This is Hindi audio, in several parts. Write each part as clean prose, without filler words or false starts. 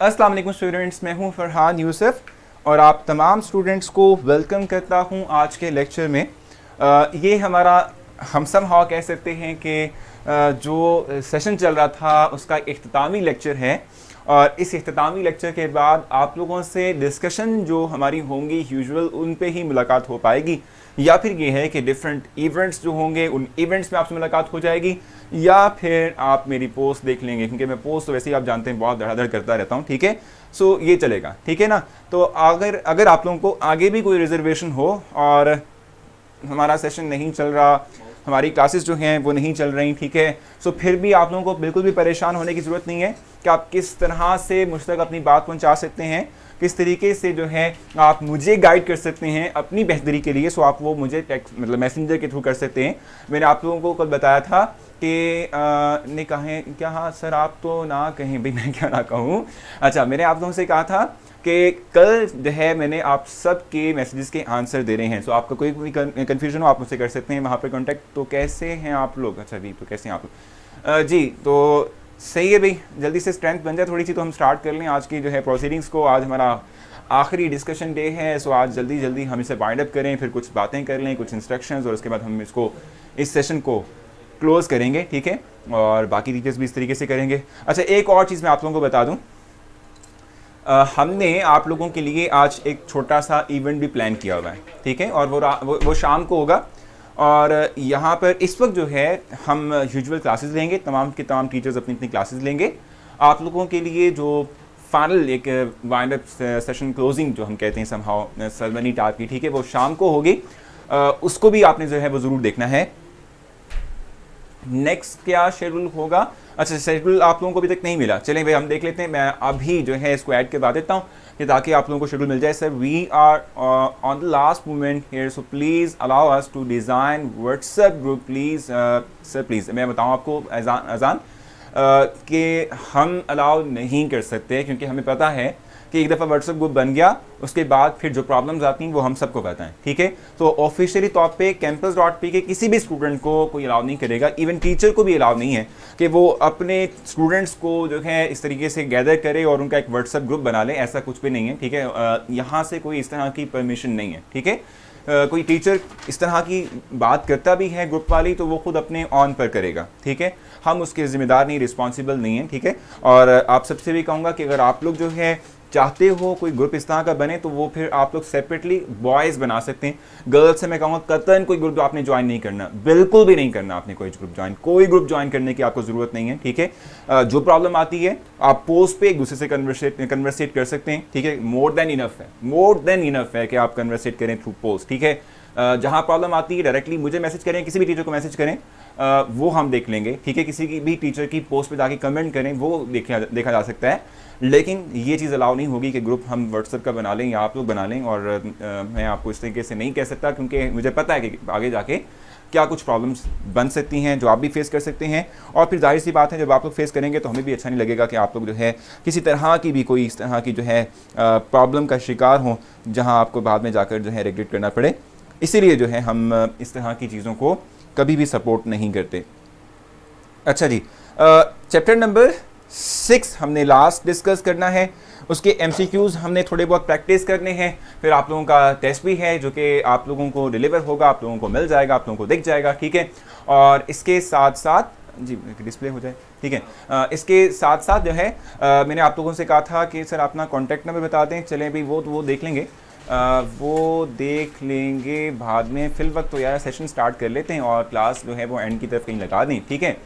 अस्सलाम वालेकुम स्टूडेंट्स, मैं हूं फरहान यूसुफ और आप तमाम स्टूडेंट्स को वेलकम करता हूं आज के लेक्चर में। ये हमारा हम सब हाँ कह सकते हैं कि जो सेशन चल रहा था उसका इख्तितामी लेक्चर है और इस इख्तितामी लेक्चर के बाद आप लोगों से डिस्कशन जो हमारी होंगी यूजुअल उन पे ही मुलाकात हो पाएगी, या फिर ये है कि डिफरेंट इवेंट्स जो होंगे उन इवेंट्स में आपसे मुलाकात हो जाएगी, या फिर आप मेरी पोस्ट देख लेंगे, क्योंकि मैं पोस्ट तो वैसे ही आप जानते हैं बहुत धड़ाधड़ करता रहता हूँ। ठीक है, सो ये चलेगा, ठीक है ना। तो अगर आप लोगों को आगे भी कोई रिजर्वेशन हो और हमारा सेशन नहीं चल रहा, हमारी क्लासेस जो हैं वो नहीं चल रही, ठीक है, सो फिर भी आप लोगों को बिल्कुल भी परेशान होने की ज़रूरत नहीं है कि आप किस तरह से मुझ तक अपनी बात पहुंचा सकते हैं, किस तरीके से जो है आप मुझे गाइड कर सकते हैं अपनी बेहतरी के लिए। सो आप वो मुझे टेक्स्ट मतलब मैसेंजर के थ्रू कर सकते हैं। मैंने आप लोगों को कल बताया था कि ने कहें क्या, हाँ सर आप तो ना कहें भाई, मैं क्या ना कहूँ। अच्छा, मैंने आप लोगों से कहा था कि कल जो है मैंने आप सब के मैसेजेस के आंसर दे रहे हैं। सो आपका कोई भी कन्फ्यूजन हो आप मुझसे कर सकते हैं वहाँ पर कॉन्टैक्ट। तो कैसे हैं आप लोग? अच्छा भी, तो कैसे हैं आप लोग? जी तो सही है भाई, जल्दी से स्ट्रेंथ बन जाए थोड़ी सी तो हम स्टार्ट कर लें आज की जो है प्रोसीडिंग्स को। आज हमारा आखिरी डिस्कशन डे है, सो आज जल्दी जल्दी हम इसे वाइंड अप करें, फिर कुछ बातें कर लें, कुछ इंस्ट्रक्शंस, और उसके बाद हम इसको इस सेशन को क्लोज़ करेंगे, ठीक है। और बाकी टीचर्स भी इस तरीके से करेंगे। अच्छा, एक और चीज़ मैं आप लोगों को बता दूं, हमने आप लोगों के लिए आज एक छोटा सा इवेंट भी प्लान किया हुआ है, ठीक है, और वो शाम को होगा। और यहाँ पर इस वक्त जो है हम यूजुअल क्लासेस लेंगे, तमाम के तमाम टीचर्स अपनी अपनी क्लासेस लेंगे। आप लोगों के लिए जो फाइनल एक वाइंड अप सेशन क्लोजिंग जो हम कहते हैं समहाउ सेरेमनी टाइप की, ठीक है, वो शाम को होगी। उसको भी आपने जो है वो ज़रूर देखना है। नेक्स्ट क्या शेड्यूल होगा? अच्छा, शेड्यूल आप लोगों को अभी तक नहीं मिला, चलें भाई हम देख लेते हैं। मैं अभी जो है इसको ऐड करवा देता हूँ कि ताकि आप लोगों को शेड्यूल मिल जाए। Sir we are on the last moment here, so please allow us to design WhatsApp group please. Sir please मैं बताऊँ आपको अजान कि हम अलाउ नहीं कर सकते, क्योंकि हमें पता है कि एक दफ़ा व्हाट्सएप ग्रुप बन गया उसके बाद फिर जो प्रॉब्लम्स आती हैं वो हम सबको पता है, ठीक है। तो ऑफिशियली तौर पे campus.p के किसी भी स्टूडेंट को कोई अलाउ नहीं करेगा, इवन टीचर को भी अलाउ नहीं है कि वो अपने स्टूडेंट्स को जो है इस तरीके से गैदर करे और उनका एक व्हाट्सएप ग्रुप बना ले, ऐसा कुछ भी नहीं है, ठीक है। यहाँ से कोई इस तरह की परमिशन नहीं है, ठीक है। कोई टीचर इस तरह की बात करता भी है ग्रुप वाली तो वो खुद अपने ऑन पर करेगा, ठीक है, हम उसके ज़िम्मेदार नहीं, रिस्पॉन्सिबल नहीं है, ठीक है। और आप सबसे भी कहूँगा कि अगर आप लोग जो है चाहते हो कोई ग्रुप इस तरह का बने तो वो फिर आप लोग सेपरेटली बॉयज़ बना सकते हैं। गर्ल्स से मैं कहूँगा कतई कोई ग्रुप आपने ज्वाइन नहीं करना, बिल्कुल भी नहीं करना आपने कोई ग्रुप ज्वाइन करने की आपको ज़रूरत नहीं है, ठीक है। जो प्रॉब्लम आती है आप पोस्ट पे एक दूसरे से कन्वर्सेट कर सकते हैं, ठीक है। मोर देन इनफ है कि आप कन्वर्सेट करें थ्रू पोस्ट, ठीक है। जहाँ प्रॉब्लम आती है डायरेक्टली मुझे मैसेज करें, किसी भी टीचर को मैसेज करें, वो हम देख लेंगे, ठीक है। किसी की भी टीचर की पोस्ट पे जाके कमेंट करें, वो देखा जा सकता है, लेकिन ये चीज़ अलाउ नहीं होगी कि ग्रुप हम व्हाट्सएप का बना लें या आप लोग बना लें। और मैं आपको इस तरीके से नहीं कह सकता, क्योंकि मुझे पता है कि आगे जाके क्या कुछ प्रॉब्लम्स बन सकती हैं जो आप भी फेस कर सकते हैं। और फिर जाहिर सी बात है जब आप लोग फेस करेंगे तो हमें भी अच्छा नहीं लगेगा कि आप लोग जो है किसी तरह की भी कोई इस तरह की जो है प्रॉब्लम का शिकार हों जहाँ आपको बाद में जाकर जो है रेगुलेट करना पड़े। इसीलिए जो है हम इस तरह की चीज़ों को कभी भी सपोर्ट नहीं करते। अच्छा जी, चैप्टर नंबर 6 हमने लास्ट डिस्कस करना है, उसके MCQs हमने थोड़े बहुत प्रैक्टिस करने हैं, फिर आप लोगों का टेस्ट भी है जो कि आप लोगों को डिलीवर होगा, आप लोगों को मिल जाएगा, आप लोगों को दिख जाएगा, ठीक है। और इसके साथ साथ जी डिस्प्ले हो जाए, ठीक है। इसके साथ साथ जो है मैंने आप लोगों से कहा था कि सर अपना कॉन्टैक्ट नंबर बता दें। चलें भाई वो देख लेंगे, वो देख लेंगे बाद में। फिल वक्त तो यार सेशन स्टार्ट कर लेते हैं और क्लास जो है वो एंड की तरफ कहीं लगा दें, ठीक है।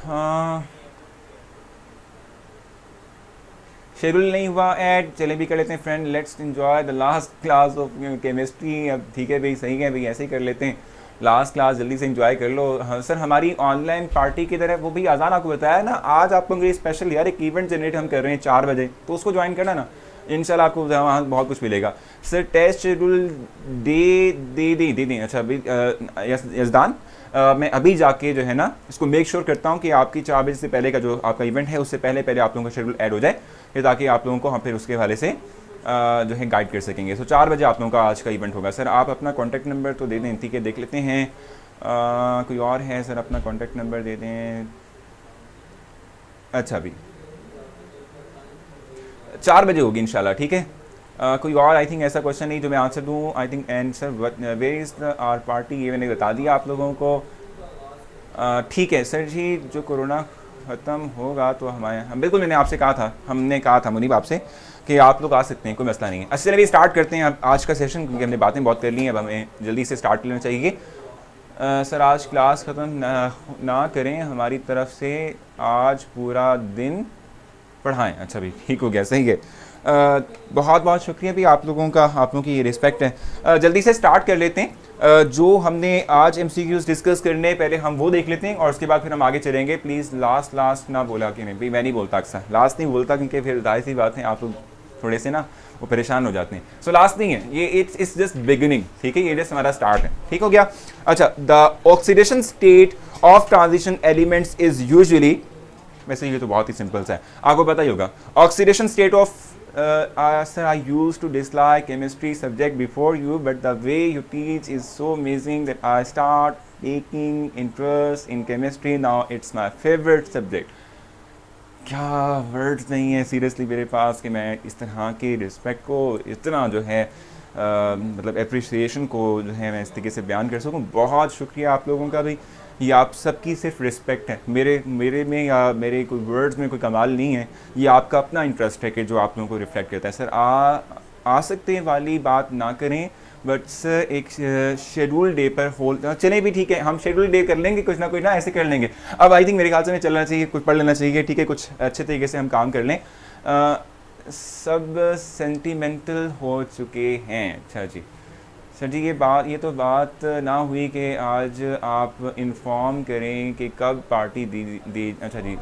हाँ, शेड्यूल नहीं हुआ ऐड, चले भी कर लेते हैं friend. Let's enjoy the last class of chemistry. अब ठीक है भाई, सही है भाई, ऐसे ही कर लेते हैं। लास्ट क्लास जल्दी से एंजॉय कर लो। हाँ सर, हमारी ऑनलाइन पार्टी की तरह वो भी आज़ान आपको बताया ना, आज आपको लिए स्पेशल यार एक इवेंट जनरेट हम कर रहे हैं 4 बजे, तो उसको ज्वाइन करना ना, इंशाल्लाह आपको वहाँ बहुत कुछ मिलेगा। सर टेस्ट शेड्यूल दे दें। अच्छा अभी यजदान, मैं अभी जाके जो है ना इसको मेक श्योर करता हूँ कि आपकी 4 बजे से पहले का जो आपका इवेंट है उससे पहले आप लोगों का शेड्यूल ऐड हो जाए, ताकि आप लोगों को हम फिर उसके हवाले से जो है गाइड कर सकेंगे। सो 4 बजे आप लोगों का आज का इवेंट होगा। सर आप अपना कॉन्टैक्ट नंबर तो दे दें, ठीक है, देख लेते हैं। कोई और है सर, अपना कॉन्टैक्ट नंबर दे दें। अच्छा अभी 4 बजे होगी इंशाल्लाह, ठीक है। कोई और आई थिंक ऐसा क्वेश्चन नहीं जो मैं आंसर दूँ। I think answer where is the R party, ये मैंने बता दिया आप लोगों को। ठीक है सर जी, जो कोरोना ख़त्म होगा तो हम बिल्कुल, हमने कहा था मुनीब आपसे कि आप लोग आ सकते हैं, कोई मसला नहीं है। अच्छा चलिए स्टार्ट करते हैं अब आज का सेशन, क्योंकि हमने बातें बहुत कर ली हैं, अब हमें जल्दी से स्टार्ट लेना चाहिए। सर आज क्लास ख़त्म ना करें हमारी तरफ से, आज पूरा दिन पढ़ाएं। अच्छा भाई ठीक हो गया, सही है। बहुत बहुत शुक्रिया भी आप लोगों का, आप लोगों की ये रिस्पेक्ट है। जल्दी से स्टार्ट कर लेते हैं। जो हमने आज MCQs डिस्कस करने, पहले हम वो देख लेते हैं और उसके बाद फिर हम आगे चलेंगे। प्लीज़ लास्ट ना बोला कि नहीं भाई, मैं नहीं बोलता अक्सर, लास्ट नहीं बोलता क्योंकि फिर जाहिर सी बात है आप लोग थोड़े से ना वो परेशान हो जाते हैं। सो लास्ट नहीं है ये, इट्स जस्ट बिगिनिंग, ठीक है, ये जस्ट हमारा स्टार्ट है, ठीक हो गया। अच्छा, the oxidation state of transition elements is usually, वैसे ये तो बहुत ही सिंपल सा है, आपको पता ही होगा। Oxidation state of sir, I used to dislike chemistry subject before you, but the way you teach is so amazing that I start taking interest in chemistry. Now it's my favorite subject. क्या वर्ड्स नहीं है सीरियसली मेरे पास कि मैं इस तरह के रिस्पेक्ट को, इतना जो है मतलब एप्रिसिएशन को जो है मैं इस तरीके से बयान कर सकूं। बहुत शुक्रिया आप लोगों का भी, ये आप सबकी सिर्फ रिस्पेक्ट है, मेरे में या मेरे कोई वर्ड्स में कोई कमाल नहीं है, ये आपका अपना इंटरेस्ट है कि जो आप लोगों को रिफ्लेक्ट करता है। सर आ सकते हैं वाली बात ना करें, बट सर एक शेड्यूल डे पर होल चले भी, ठीक है, हम शेड्यूल डे कर लेंगे, कुछ ना कुछ ना ऐसे कर लेंगे। अब आई थिंक मेरे ख्याल से हमें चलना चाहिए, कुछ पढ़ लेना चाहिए, ठीक है, कुछ अच्छे तरीके से हम काम कर लें। सब सेंटिमेंटल हो चुके हैं। अच्छा जी सर जी, ये तो बात ना हुई कि आज आप इन्फॉर्म करें कि कब पार्टी दी। अच्छा जी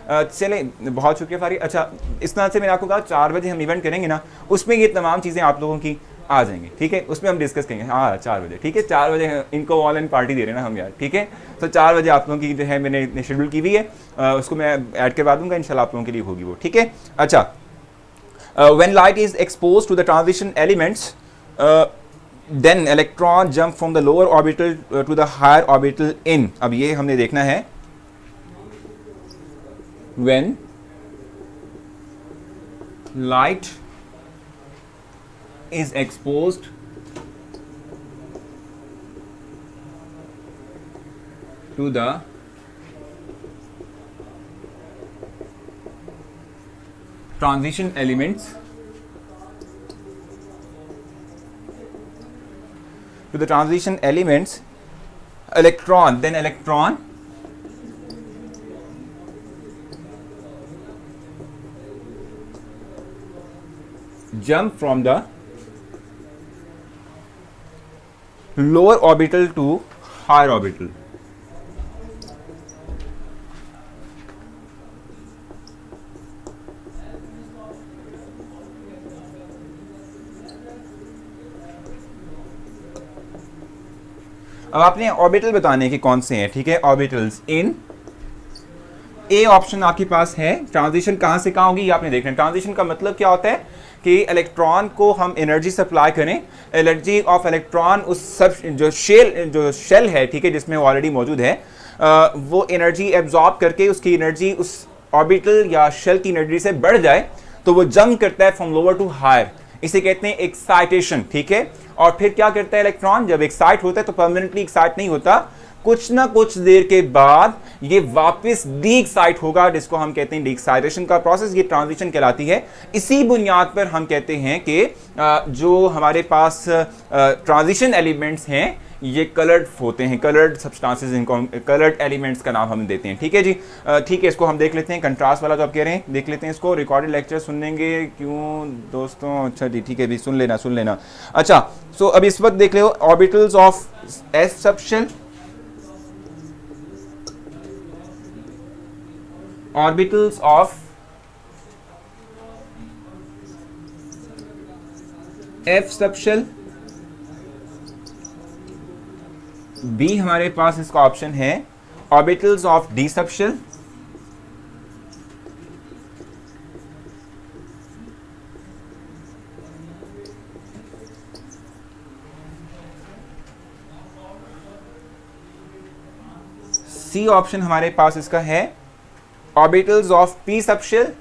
चले, बहुत शुक्रिया फारी। अच्छा इस तरह से मैंने आपको कहा 4 बजे हम इवेंट करेंगे ना, उसमें ये तमाम चीज़ें आप लोगों की आ जाएंगी, ठीक है, उसमें हम डिस्कस करेंगे। हाँ 4 बजे, ठीक है, 4 बजे इनको ऑनलाइन पार्टी दे रहे हैं ना हम यार, ठीक है। तो 4 बजे आप लोगों की जो है मैंने शेड्यूल की हुई है, उसको मैं ऐड करवा दूंगा इंशाल्लाह, आप लोगों के लिए होगी वो, ठीक है। अच्छा, when light is expose to the transition elements then electron jump from the lower orbital to the higher orbital in। अब ये हमने देखना है, when light is exposed to the transition elements, to the transition elements, electron jump from the lower orbital to higher orbital। अब आपने ऑर्बिटल बताने के कौन से हैं, ठीक है, ऑर्बिटल्स इन ए ऑप्शन आपके पास है। ट्रांजिशन कहां से कहां होगी ये आपने देखना है। ट्रांजिशन का मतलब क्या होता है कि इलेक्ट्रॉन को हम एनर्जी सप्लाई करें, एनर्जी ऑफ इलेक्ट्रॉन उस सब जो शेल है, ठीक है, जिसमें वो ऑलरेडी मौजूद है, वो एनर्जी एब्जॉर्ब करके उसकी एनर्जी उस ऑर्बिटल या शेल की एनर्जी से बढ़ जाए तो वो जंप करता है फ्रॉम लोअर टू हायर, इसे कहते हैं एक्साइटेशन, ठीक है। और फिर क्या करता है इलेक्ट्रॉन, जब एक्साइट होता है तो परमानेंटली एक्साइट नहीं होता, कुछ ना कुछ देर के बाद ये वापस डी एक्साइट होगा, जिसको हम कहते हैं डी एक्साइटेशन का प्रोसेस, ये ट्रांजिशन कहलाती है। इसी बुनियाद पर हम कहते हैं कि जो हमारे पास ट्रांजिशन एलिमेंट्स हैं ये कलर्ड होते हैं, कलर्ड सब्सटेंसेस, इनको कलर्ड एलिमेंट्स का नाम हम देते हैं, ठीक है जी। ठीक है, इसको हम देख लेते हैं, कंट्रास्ट वाला जो आप कह रहे हैं देख लेते हैं इसको। रिकॉर्डेड लेक्चर सुन लेंगे क्यों दोस्तों? अच्छा जी ठीक है भी, सुन लेना। अच्छा सो अब इस वक्त देख लो orbitals of S subshell, orbitals of F subshell, B हमारे पास इसका ऑप्शन है orbitals of D subshell, C option हमारे पास इसका है ऑर्बिटल्स ऑफ पी सबशेल,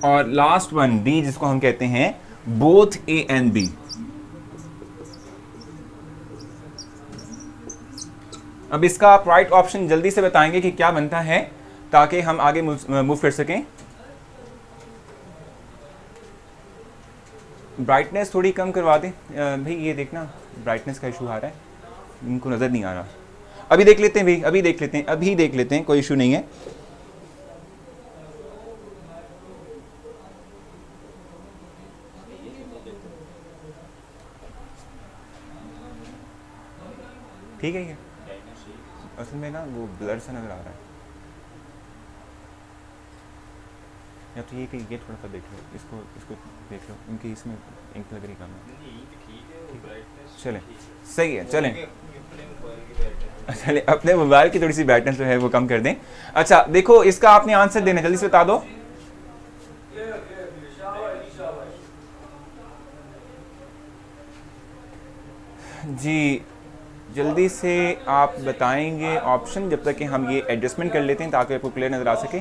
और लास्ट वन डी, जिसको हम कहते हैं बोथ ए एंड बी। अब इसका आप राइट ऑप्शन जल्दी से बताएंगे कि क्या बनता है, ताकि हम आगे मूव कर सकें। ब्राइटनेस थोड़ी कम करवा दें भाई, ये देखना ब्राइटनेस का इशू आ रहा है, इनको नज़र नहीं आ रहा। अभी देख लेते हैं भाई, अभी देख लेते हैं, अभी देख लेते हैं, कोई इशू नहीं है। ठीक है, ये असल में ना वो ब्लर सा नज़र आ रहा है, या तो ये थोड़ा सा देख लो, इसको देख लो, इनकी इसमें इंक लग रही कम है। चलें, सही है, चलें चलें, अपने मोबाइल की थोड़ी सी ब्राइटनेस जो है वो कम कर दें। अच्छा देखो, इसका आपने आंसर देना, जल्दी से बता दो। जी जल्दी से आप बताएंगे ऑप्शन, जब तक कि हम ये एडजस्टमेंट कर लेते हैं ताकि आपको क्लियर नज़र आ सके।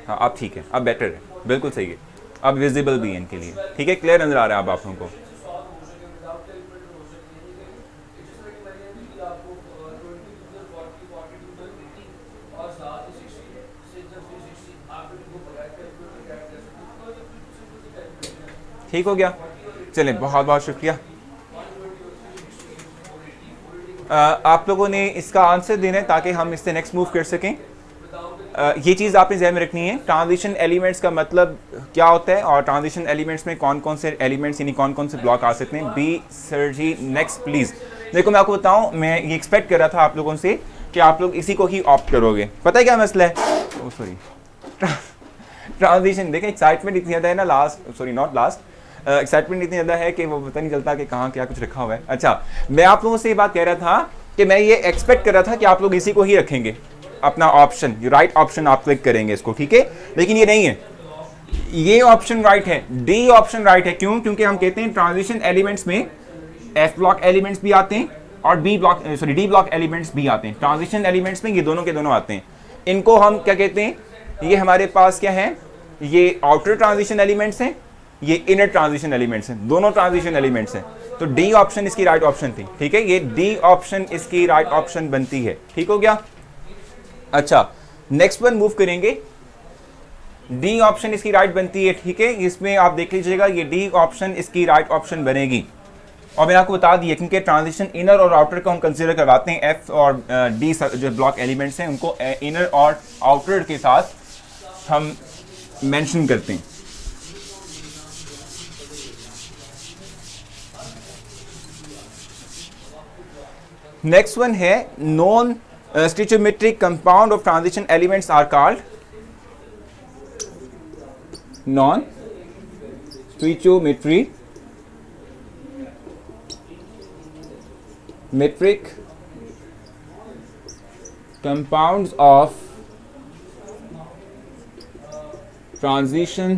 हाँ अब ठीक है, अब बेटर है, बिल्कुल सही है, अब विजिबल भी है इनके लिए, ठीक है, क्लियर नज़र आ रहा है अब आप लोगों को। ठीक हो गया, चलें, बहुत बहुत शुक्रिया। आप लोगों ने इसका आंसर देना है ताकि हम इससे नेक्स्ट मूव कर सकें। ये चीज़ आपने ध्यान में रखनी है, ट्रांजिशन एलिमेंट्स का मतलब क्या होता है और ट्रांजिशन एलिमेंट्स में कौन कौन से एलिमेंट्स यानी कौन कौन से ब्लॉक आ सकते हैं। B sir ji next please. देखो मैं आपको बताऊं, मैं ये एक्सपेक्ट कर रहा था आप लोगों से कि आप लोग इसी को ही ऑप्ट करोगे। पता है क्या मसला है, ओ सॉरी ट्रांजिशन, देखें एक्साइटमेंट इतनी ज़्यादा है ना, एक्साइटमेंट इतनी ज़्यादा है कि वो पता नहीं चलता कि कहाँ क्या कुछ रखा हुआ है। अच्छा मैं आप लोगों से ये बात कह रहा था कि मैं ये एक्सपेक्ट कर रहा था कि आप लोग इसी को ही रखेंगे अपना ऑप्शन, राइट ऑप्शन आप क्लिक करेंगे इसको, ठीक है, लेकिन ये नहीं है, ये ऑप्शन राइट है, डी ऑप्शन राइट है। क्यों? क्योंकि हम कहते हैं ट्रांजिशन एलिमेंट्स में एफ ब्लॉक एलिमेंट्स भी आते हैं और डी ब्लॉक एलिमेंट्स भी आते हैं। ट्रांजिशन एलिमेंट्स में ये दोनों के दोनों आते हैं। इनको हम क्या कहते हैं, ये हमारे पास क्या है, ये आउटर ट्रांजिशन एलिमेंट्स हैं, ये इनर ट्रांजिशन एलिमेंट्स हैं, दोनों ट्रांजिशन एलिमेंट्स हैं। तो डी ऑप्शन इसकी राइट ऑप्शन थी, ठीक है, ये डी ऑप्शन इसकी राइट ऑप्शन बनती है। ठीक हो गया। अच्छा नेक्स्ट वन मूव करेंगे, डी ऑप्शन इसकी राइट बनती है, ठीक है, इसमें आप देख लीजिएगा ये डी ऑप्शन इसकी राइट ऑप्शन बनेगी। और मैंने आपको बता दिया क्योंकि ट्रांजिशन इनर और आउटर को हम कंसीडर करवाते हैं, एफ और डी जो ब्लॉक एलिमेंट्स हैं उनको इनर और आउटर के साथ हम मेंशन करते हैं। नेक्स्ट वन है non stoichiometric compound of transition elements are called non stoichiometric metric compounds of transition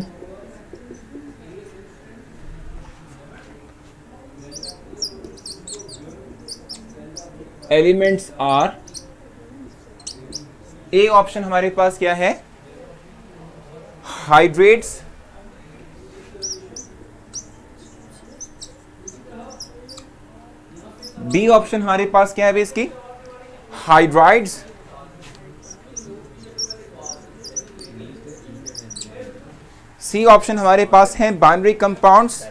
elements are, A option हमारे पास क्या है, हाइड्रेट्स, बी ऑप्शन हमारे पास क्या है इसकी, हाइड्राइड्स, सी ऑप्शन हमारे पास है बाइनरी कंपाउंड्स,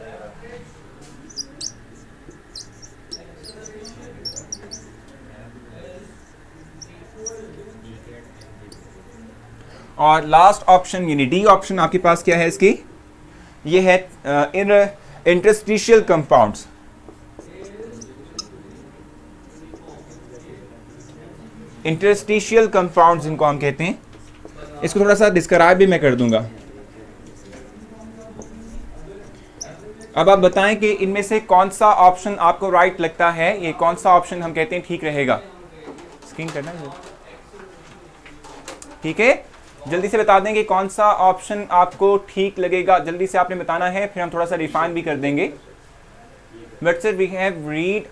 और लास्ट ऑप्शन यानी डी ऑप्शन आपके पास क्या है इसकी, ये है इंटरस्टिशियल कंपाउंड्स। इंटरस्टिशियल कंपाउंड्स इनको हम कहते हैं। इसको थोड़ा सा डिस्क्राइब भी मैं कर दूंगा। अब आप बताएं कि इनमें से कौन सा ऑप्शन आपको राइट लगता है, ये कौन सा ऑप्शन हम कहते हैं ठीक रहेगा। स्क्रीन करना है, ठीक है, जल्दी से बता देंगे कौन सा ऑप्शन आपको ठीक लगेगा, जल्दी से आपने बताना है, फिर हम थोड़ा सा रिफाइन भी कर देंगे। But sir, we have read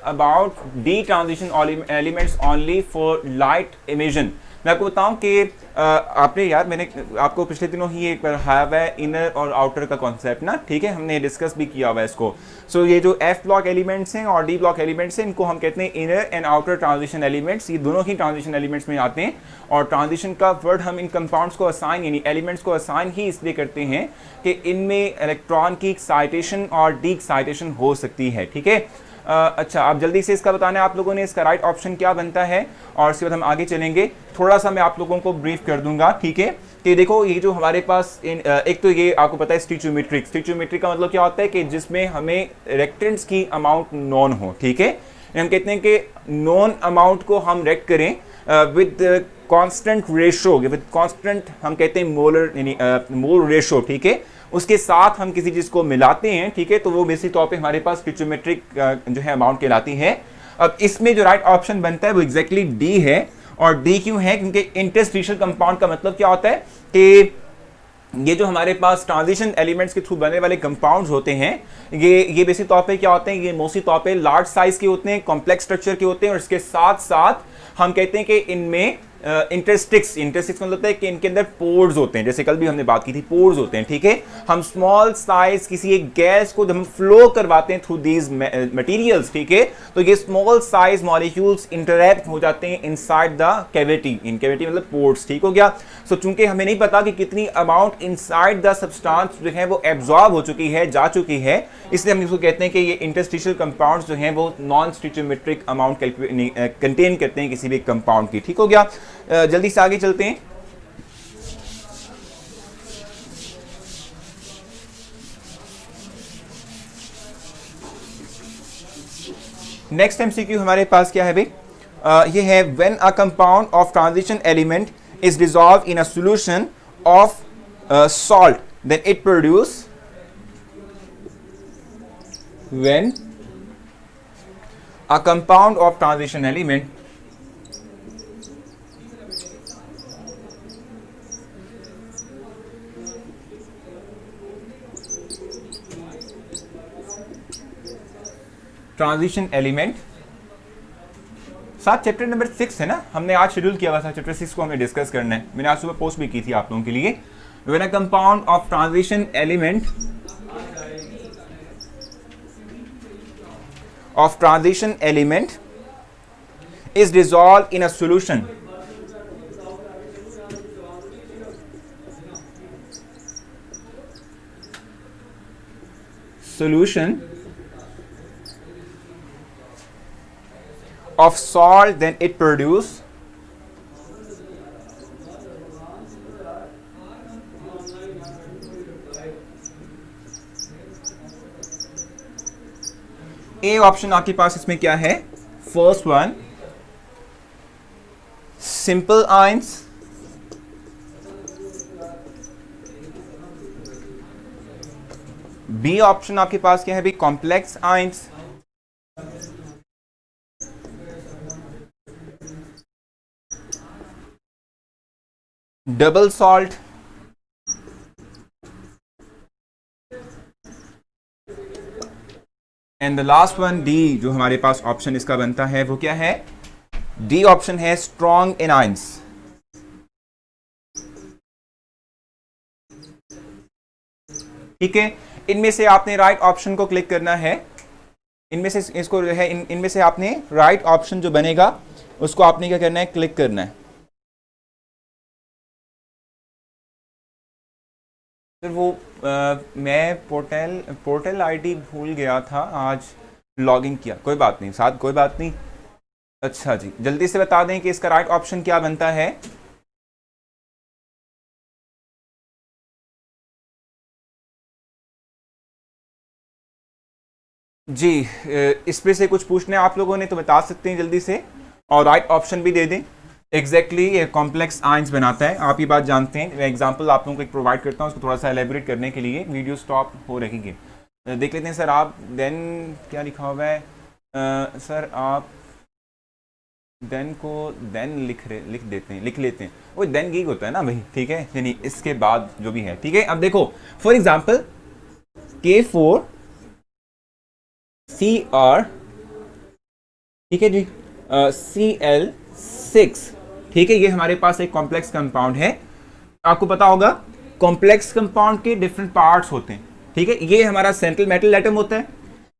about D transition elements only for light emission. मैं आपको बताऊं कि आपने यार मैंने आपको पिछले दिनों ही एक पढ़ाया हुआ है इनर और आउटर का कॉन्सेप्ट ना, ठीक है, हमने डिस्कस भी किया हुआ है इसको। सो ये जो एफ ब्लॉक एलिमेंट्स हैं और डी ब्लॉक एलिमेंट्स हैं, इनको हम कहते हैं inner and outer transition elements. ये दोनों ही ट्रांजिशन एलिमेंट्स में आते हैं, और ट्रांजिशन का वर्ड हम इन कंपाउंड्स को असाइन यानी एलिमेंट्स को असाइन ही इसलिए करते हैं कि इनमें इलेक्ट्रॉन की एक्साइटेशन और डी एक्साइटेशन हो सकती है, ठीक है। अच्छा, आप जल्दी से इसका बताना है आप लोगों ने, इसका राइट ऑप्शन क्या बनता है, और उसके बाद हम आगे चलेंगे। थोड़ा सा मैं आप लोगों को ब्रीफ कर दूंगा, ठीक है। कि देखो ये जो हमारे पास एक तो ये आपको पता है स्टिचोमेट्रिक। स्टिचोमेट्रिक का मतलब क्या होता है कि जिसमें हमें रेक्टेंट्स की अमाउंट नॉन हो, ठीक है। हम कहते हैं कि नॉन अमाउंट को हम रेक्ट करें with constant ratio, with constant हम कहते हैं मोलर यानी मोल रेशो, ठीक है। उसके साथ हम किसी चीज को मिलाते हैं, ठीक है, तो वो बेसिक तौर पे हमारे पास स्टिचोमेट्रिक जो है अमाउंट कहलाती है। अब इसमें जो राइट ऑप्शन बनता है वो एग्जैक्टली डी है। और डी क्यों है? क्योंकि इंटरस्टिशियल कंपाउंड का मतलब क्या होता है कि ये जो हमारे पास ट्रांजिशन एलिमेंट्स के थ्रू बनने वाले कंपाउंड्स होते हैं, ये बेसिक तौर पे क्या होते हैं, ये मोस्टली तौर पे लार्ज साइज के होते हैं, कॉम्प्लेक्स स्ट्रक्चर के होते हैं, और इसके साथ साथ हम कहते हैं कि इनमें इंटरस्टिक्स मतलब होता है कि इनके अंदर पोर्स होते हैं, जैसे कल भी हमने बात की थी, पोर्स होते हैं, ठीक है। हम स्मॉल साइज किसी एक गैस को जब हम फ्लो करवाते हैं थ्रू दीज मटेरियल्स, ठीक है, तो ये स्मॉल साइज मॉलिक्यूल्स इंटरैक्ट हो जाते हैं inside the cavity. In cavity मतलब पोर्स, ठीक हो गया। सो चूंकि हमें नहीं पता कि कितनी अमाउंट इनसाइड द सब्सटेंस जो है वो एब्जॉर्ब हो चुकी है, जा चुकी है, इसलिए हम इसको कहते हैं कि ये इंटरस्टिशियल कंपाउंड्स जो हैं वो नॉन स्टिचोमेट्रिक अमाउंट कंटेन करते हैं किसी भी कंपाउंड की, ठीक हो गया। जल्दी से आगे चलते हैं। नेक्स्ट एमसीक्यू हमारे पास क्या है भाई? ये है when a compound of transition element is dissolve in a solution of salt then it produce, when a compound of transition element transition element, साथ चैप्टर नंबर 6 है ना, हमने आज शेड्यूल किया हुआ था चैप्टर 6 को हमें डिस्कस करना है। मैंने आज सुबह पोस्ट भी की थी आप लोगों के लिए। When a compound of transition element is dissolve in a solution of salt then it produce A option आपके पास इसमें क्या है? First one simple ions, B option आपके पास क्या है भाई? Complex ions, double salt, and the last one D जो हमारे पास ऑप्शन इसका बनता है वो क्या है? डी ऑप्शन है स्ट्रॉन्ग एनाइंस। ठीक है, इनमें से आपने राइट ऑप्शन को क्लिक करना है। इनमें से इसको जो है इनमें से आपने राइट ऑप्शन जो बनेगा उसको आपने क्या करना है? क्लिक करना है। फिर वो मैं पोर्टल आईडी भूल गया था, आज लॉगिन किया, कोई बात नहीं साथ, कोई बात नहीं। अच्छा जी, जल्दी से बता दें कि इसका राइट ऑप्शन क्या बनता है। जी, इस पे से कुछ पूछना है आप लोगों ने तो बता सकते हैं जल्दी से, और राइट ऑप्शन भी दे दें। एग्जैक्टली कॉम्प्लेक्स आयंस बनाता है, आप ये बात जानते हैं। मैं एग्जांपल आप लोगों को एक प्रोवाइड करता हूँ, उसको थोड़ा सा एलेबोरेट करने के लिए। वीडियो स्टॉप हो रही है, देख लेते हैं सर। आप देन क्या लिखा हुआ है? सर आप देन को देन लिख लेते हैं। वो देन गीक होता है ना भाई, ठीक है, यानी इसके बाद जो भी है, ठीक है। अब देखो फॉर एग्जाम्पल K4 CR, ठीक है जी, Cl6, ठीक है, ये हमारे पास एक कॉम्प्लेक्स कंपाउंड है। आपको पता होगा कॉम्प्लेक्स कंपाउंड के डिफरेंट पार्ट्स होते हैं, ठीक है। ये हमारा सेंट्रल मेटल एटम होता है,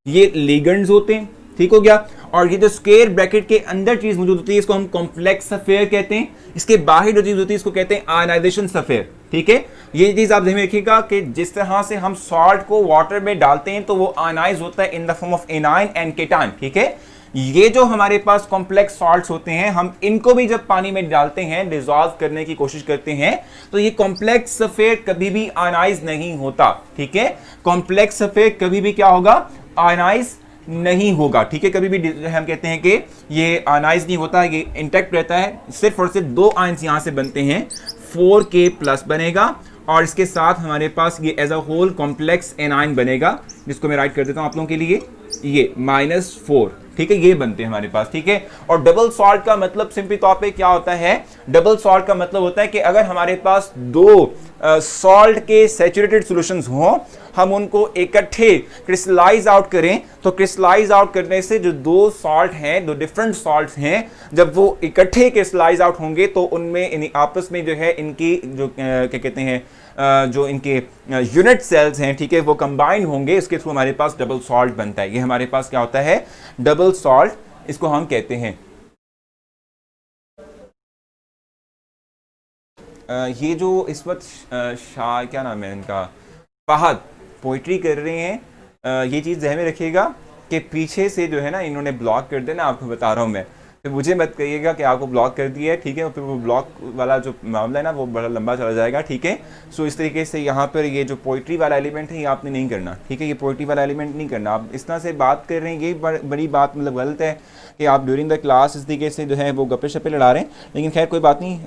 ये लिगेंड्स होते हैं, ठीक हो गया। और ये जो स्क्वायर ब्रैकेट के अंदर चीज मौजूद होती है इसको हम कॉम्प्लेक्स सफेयर कहते हैं। इसके बाहर जो चीज होती है इसको कहते हैं आयनाइजेशन सफेयर, ठीक है। ये चीज आप ध्यान में रखिएगा कि जिस तरह से हम सॉल्ट को वाटर में डालते हैं तो वो आयनाइज होता है in the form of anion and cation, ठीक है। ये जो हमारे पास कॉम्प्लेक्स सॉल्ट्स होते हैं हम इनको भी जब पानी में डालते हैं, डिसॉल्व करने की कोशिश करते हैं, तो ये कॉम्प्लेक्स सफेयर कभी भी आयनाइज नहीं होता, ठीक है। कॉम्प्लेक्स सफेयर कभी भी क्या होगा, आयनाइज नहीं होगा, ठीक है। कभी भी हम कहते हैं कि ये आयनाइज नहीं होता, ये इंटैक्ट रहता है। सिर्फ और सिर्फ दो आयंस यहां से बनते हैं, 4K+ बनेगा और इसके साथ हमारे पास ये as a whole complex anion बनेगा, जिसको मैं राइट कर देता हूं आप लोगों के लिए, ये -4, ठीक है। ये बनते हैं हमारे पास, ठीक है। और डबल सॉल्ट का मतलब सिंपली तौर पे क्या होता है, डबल सॉल्ट का मतलब होता है कि अगर हमारे पास दो सॉल्ट के सैचुरेटेड सॉल्यूशंस हों, हम उनको इकट्ठे क्रिस्टलाइज आउट करें, तो क्रिस्टलाइज आउट करने से जो दो सॉल्ट हैं, दो डिफरेंट सॉल्ट्स हैं, जब वो इकट्ठे क्रिस्टलाइज आउट होंगे तो उनमें आपस में जो है इनकी जो क्या कहते हैं जो इनके यूनिट सेल्स हैं, ठीक है, वो कंबाइन होंगे, इसके थ्रू हमारे पास डबल सॉल्ट बनता है। ये हमारे पास क्या होता है, डबल सॉल्ट, इसको हम कहते हैं। ये जो इस वक्त शाह क्या नाम है इनका, फहद पोइट्री कर रहे हैं, ये चीज़ ध्यान में रखिएगा कि पीछे से जो है ना इन्होंने ब्लॉक कर देना, आपको बता रहा हूँ मैं, तो मुझे मत कहिएगा कि आपको ब्लॉक कर दिया है, ठीक है। फिर वो ब्लॉक वाला जो मामला है ना वो बड़ा लंबा चला जाएगा, ठीक है। सो इस तरीके से यहाँ पर ये जो पोइट्री वाला एलिमेंट है ये आपने नहीं करना, ठीक है। ये पोइट्री वाला एलिमेंट नहीं करना, आप इस तरह से बात कर रहे हैं, ये बड़ी बात मतलब गलत है कि आप ड्यूरिंग द क्लास इस तरीके से जो है वो गप्पे शप्पे लड़ा रहे हैं। लेकिन खैर कोई बात नहीं,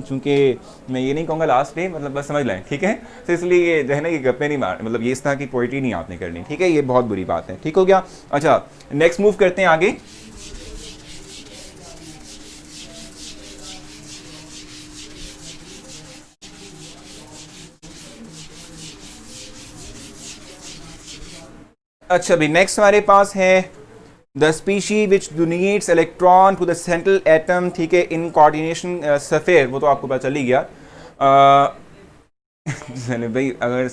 चूँकि मैं ये नहीं कहूँगा लास्ट डे, मतलब बस समझ लें, ठीक है। तो इसलिए जो है ना ये गप्पे नहीं मार, मतलब ये इस तरह की पोइट्री नहीं आपने करनी, ठीक है। ये बहुत बुरी बात है, ठीक हो गया। अच्छा, नेक्स्ट मूव करते हैं आगे। अच्छा भी नेक्स्ट हमारे पास है the species which donates electron to the central atom, ठीक है, इन कोऑर्डिनेशन सफेयर, वो तो आपको पता चल ही गया। भाई अगर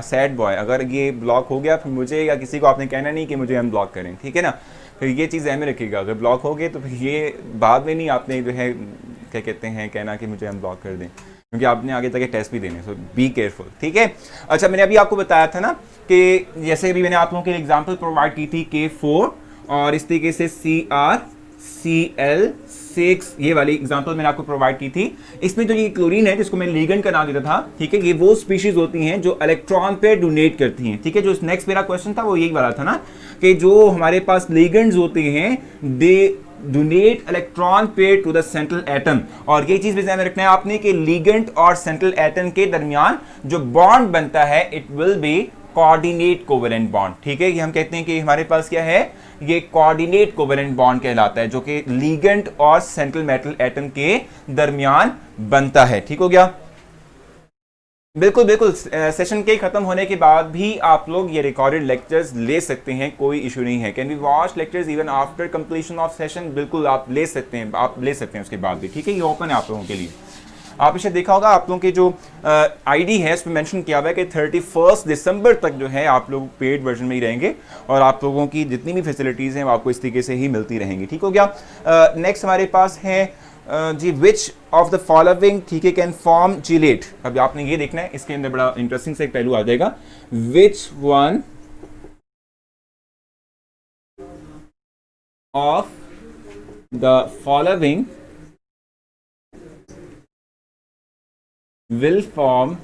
सैड बॉय अगर ये ब्लॉक हो गया फिर मुझे या किसी को आपने कहना नहीं कि मुझे अनब्लॉक करें, ठीक है ना। फिर ये चीज़ ध्यान में रखिएगा, अगर ब्लॉक हो गए तो फिर ये बाद में नहीं आपने जो है क्या कहते हैं कहना कि मुझे अनब्लॉक कर दें, क्योंकि आपने आगे तक टेस्ट भी देने, सो बी केयरफुल, ठीक है। अच्छा, मैंने अभी आपको बताया था ना कि जैसे भी मैंने आप लोगों के लिए एग्जांपल प्रोवाइड की थी K4 और इस तरीके से CrCl6, ये वाली एग्जांपल मैंने आपको प्रोवाइड की थी। इसमें जो ये क्लोरीन है जिसको मैंने लिगेंड का नाम दिया था, ठीक है, ये वो स्पीशीज होती हैं जो इलेक्ट्रॉन पे डोनेट करती हैं, ठीक है। जो नेक्स्ट मेरा क्वेश्चन था वो यही वाला था ना कि जो हमारे पास लिगेंड्स होते हैं they donate electron pair to the central atom. और ये चीज भी ध्यान में रखना है आपने कि लिगेंड और सेंट्रल एटम के दरमियान जो बॉन्ड बनता है it will be coordinate covalent bond, ठीक है। ये हम कहते हैं कि हमारे पास क्या है, ये कोऑर्डिनेट कोवेलेंट बॉन्ड कहलाता है, जो कि लिगेंड और सेंट्रल मेटल एटम के दरमियान बनता है, ठीक हो गया। बिल्कुल बिल्कुल, सेशन के खत्म होने के बाद भी आप लोग ये रिकॉर्डेड लेक्चर्स ले सकते हैं, कोई इशू नहीं है। Can we watch lectures even after completion of session, बिल्कुल आप ले सकते हैं, आप ले सकते हैं उसके बाद भी, ठीक है। ये ओपन है आप लोगों के लिए। आप इसे देखा होगा आप लोगों के जो आईडी है उसमें मेंशन किया हुआ है कि 31 दिसंबर तक जो है आप लोग पेड वर्जन में ही रहेंगे और आप लोगों की जितनी भी फैसिलिटीज़ हैं वो आपको इस तरीके से ही मिलती रहेंगी, ठीक हो गया। नेक्स्ट हमारे पास है जी विच ऑफ द फॉलोइंग, ठीक है, कैन फॉर्म चिलेट। अब आपने ये देखना है, इसके अंदर बड़ा इंटरेस्टिंग से एक पहलू आ जाएगा, which one of the following will form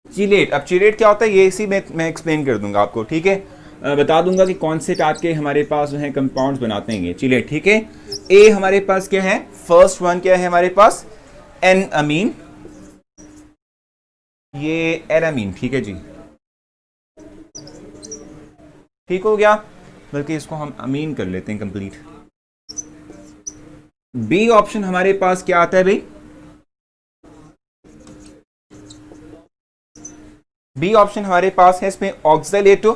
chelate. अब चिलेट क्या होता है ये इसी में मैं एक्सप्लेन कर दूंगा आपको, ठीक है। बता दूंगा कि कौन से टाइप के हमारे पास जो है कंपाउंड्स बनाते हैं ये चिलेट, ठीक है। ए हमारे पास क्या है, फर्स्ट वन क्या है हमारे पास, एन अमीन, ये एन अमीन, ठीक है जी, ठीक हो गया। बल्कि इसको हम अमीन कर लेते हैं कंप्लीट। बी ऑप्शन हमारे पास क्या आता है भाई, बी ऑप्शन हमारे पास है इसमें ऑक्सैलेटो,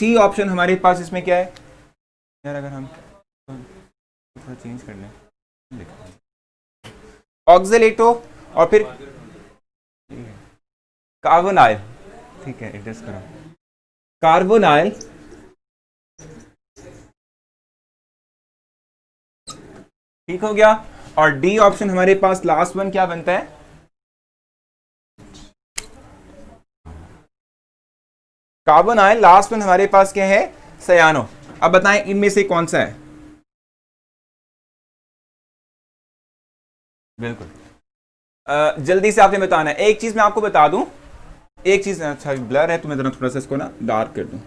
सी ऑप्शन हमारे पास इसमें क्या है यार, अगर हम थोड़ा चेंज कर लें, ऑक्जेलेटो और फिर कार्बोनाइल, ठीक है एडजस्ट करो, कार्बोनाइल ठीक हो गया। और डी ऑप्शन हमारे पास लास्ट वन क्या बनता है, कार्बोनाइल, लास्ट वन हमारे पास क्या है, सयानो। अब बताएं इनमें से कौन सा है। बिल्कुल जल्दी से आपने बताना है। एक चीज मैं आपको बता दूं, एक चीज, अच्छा ब्लर है तो मैं जरा थोड़ा सा इसको ना डार्क कर दूं।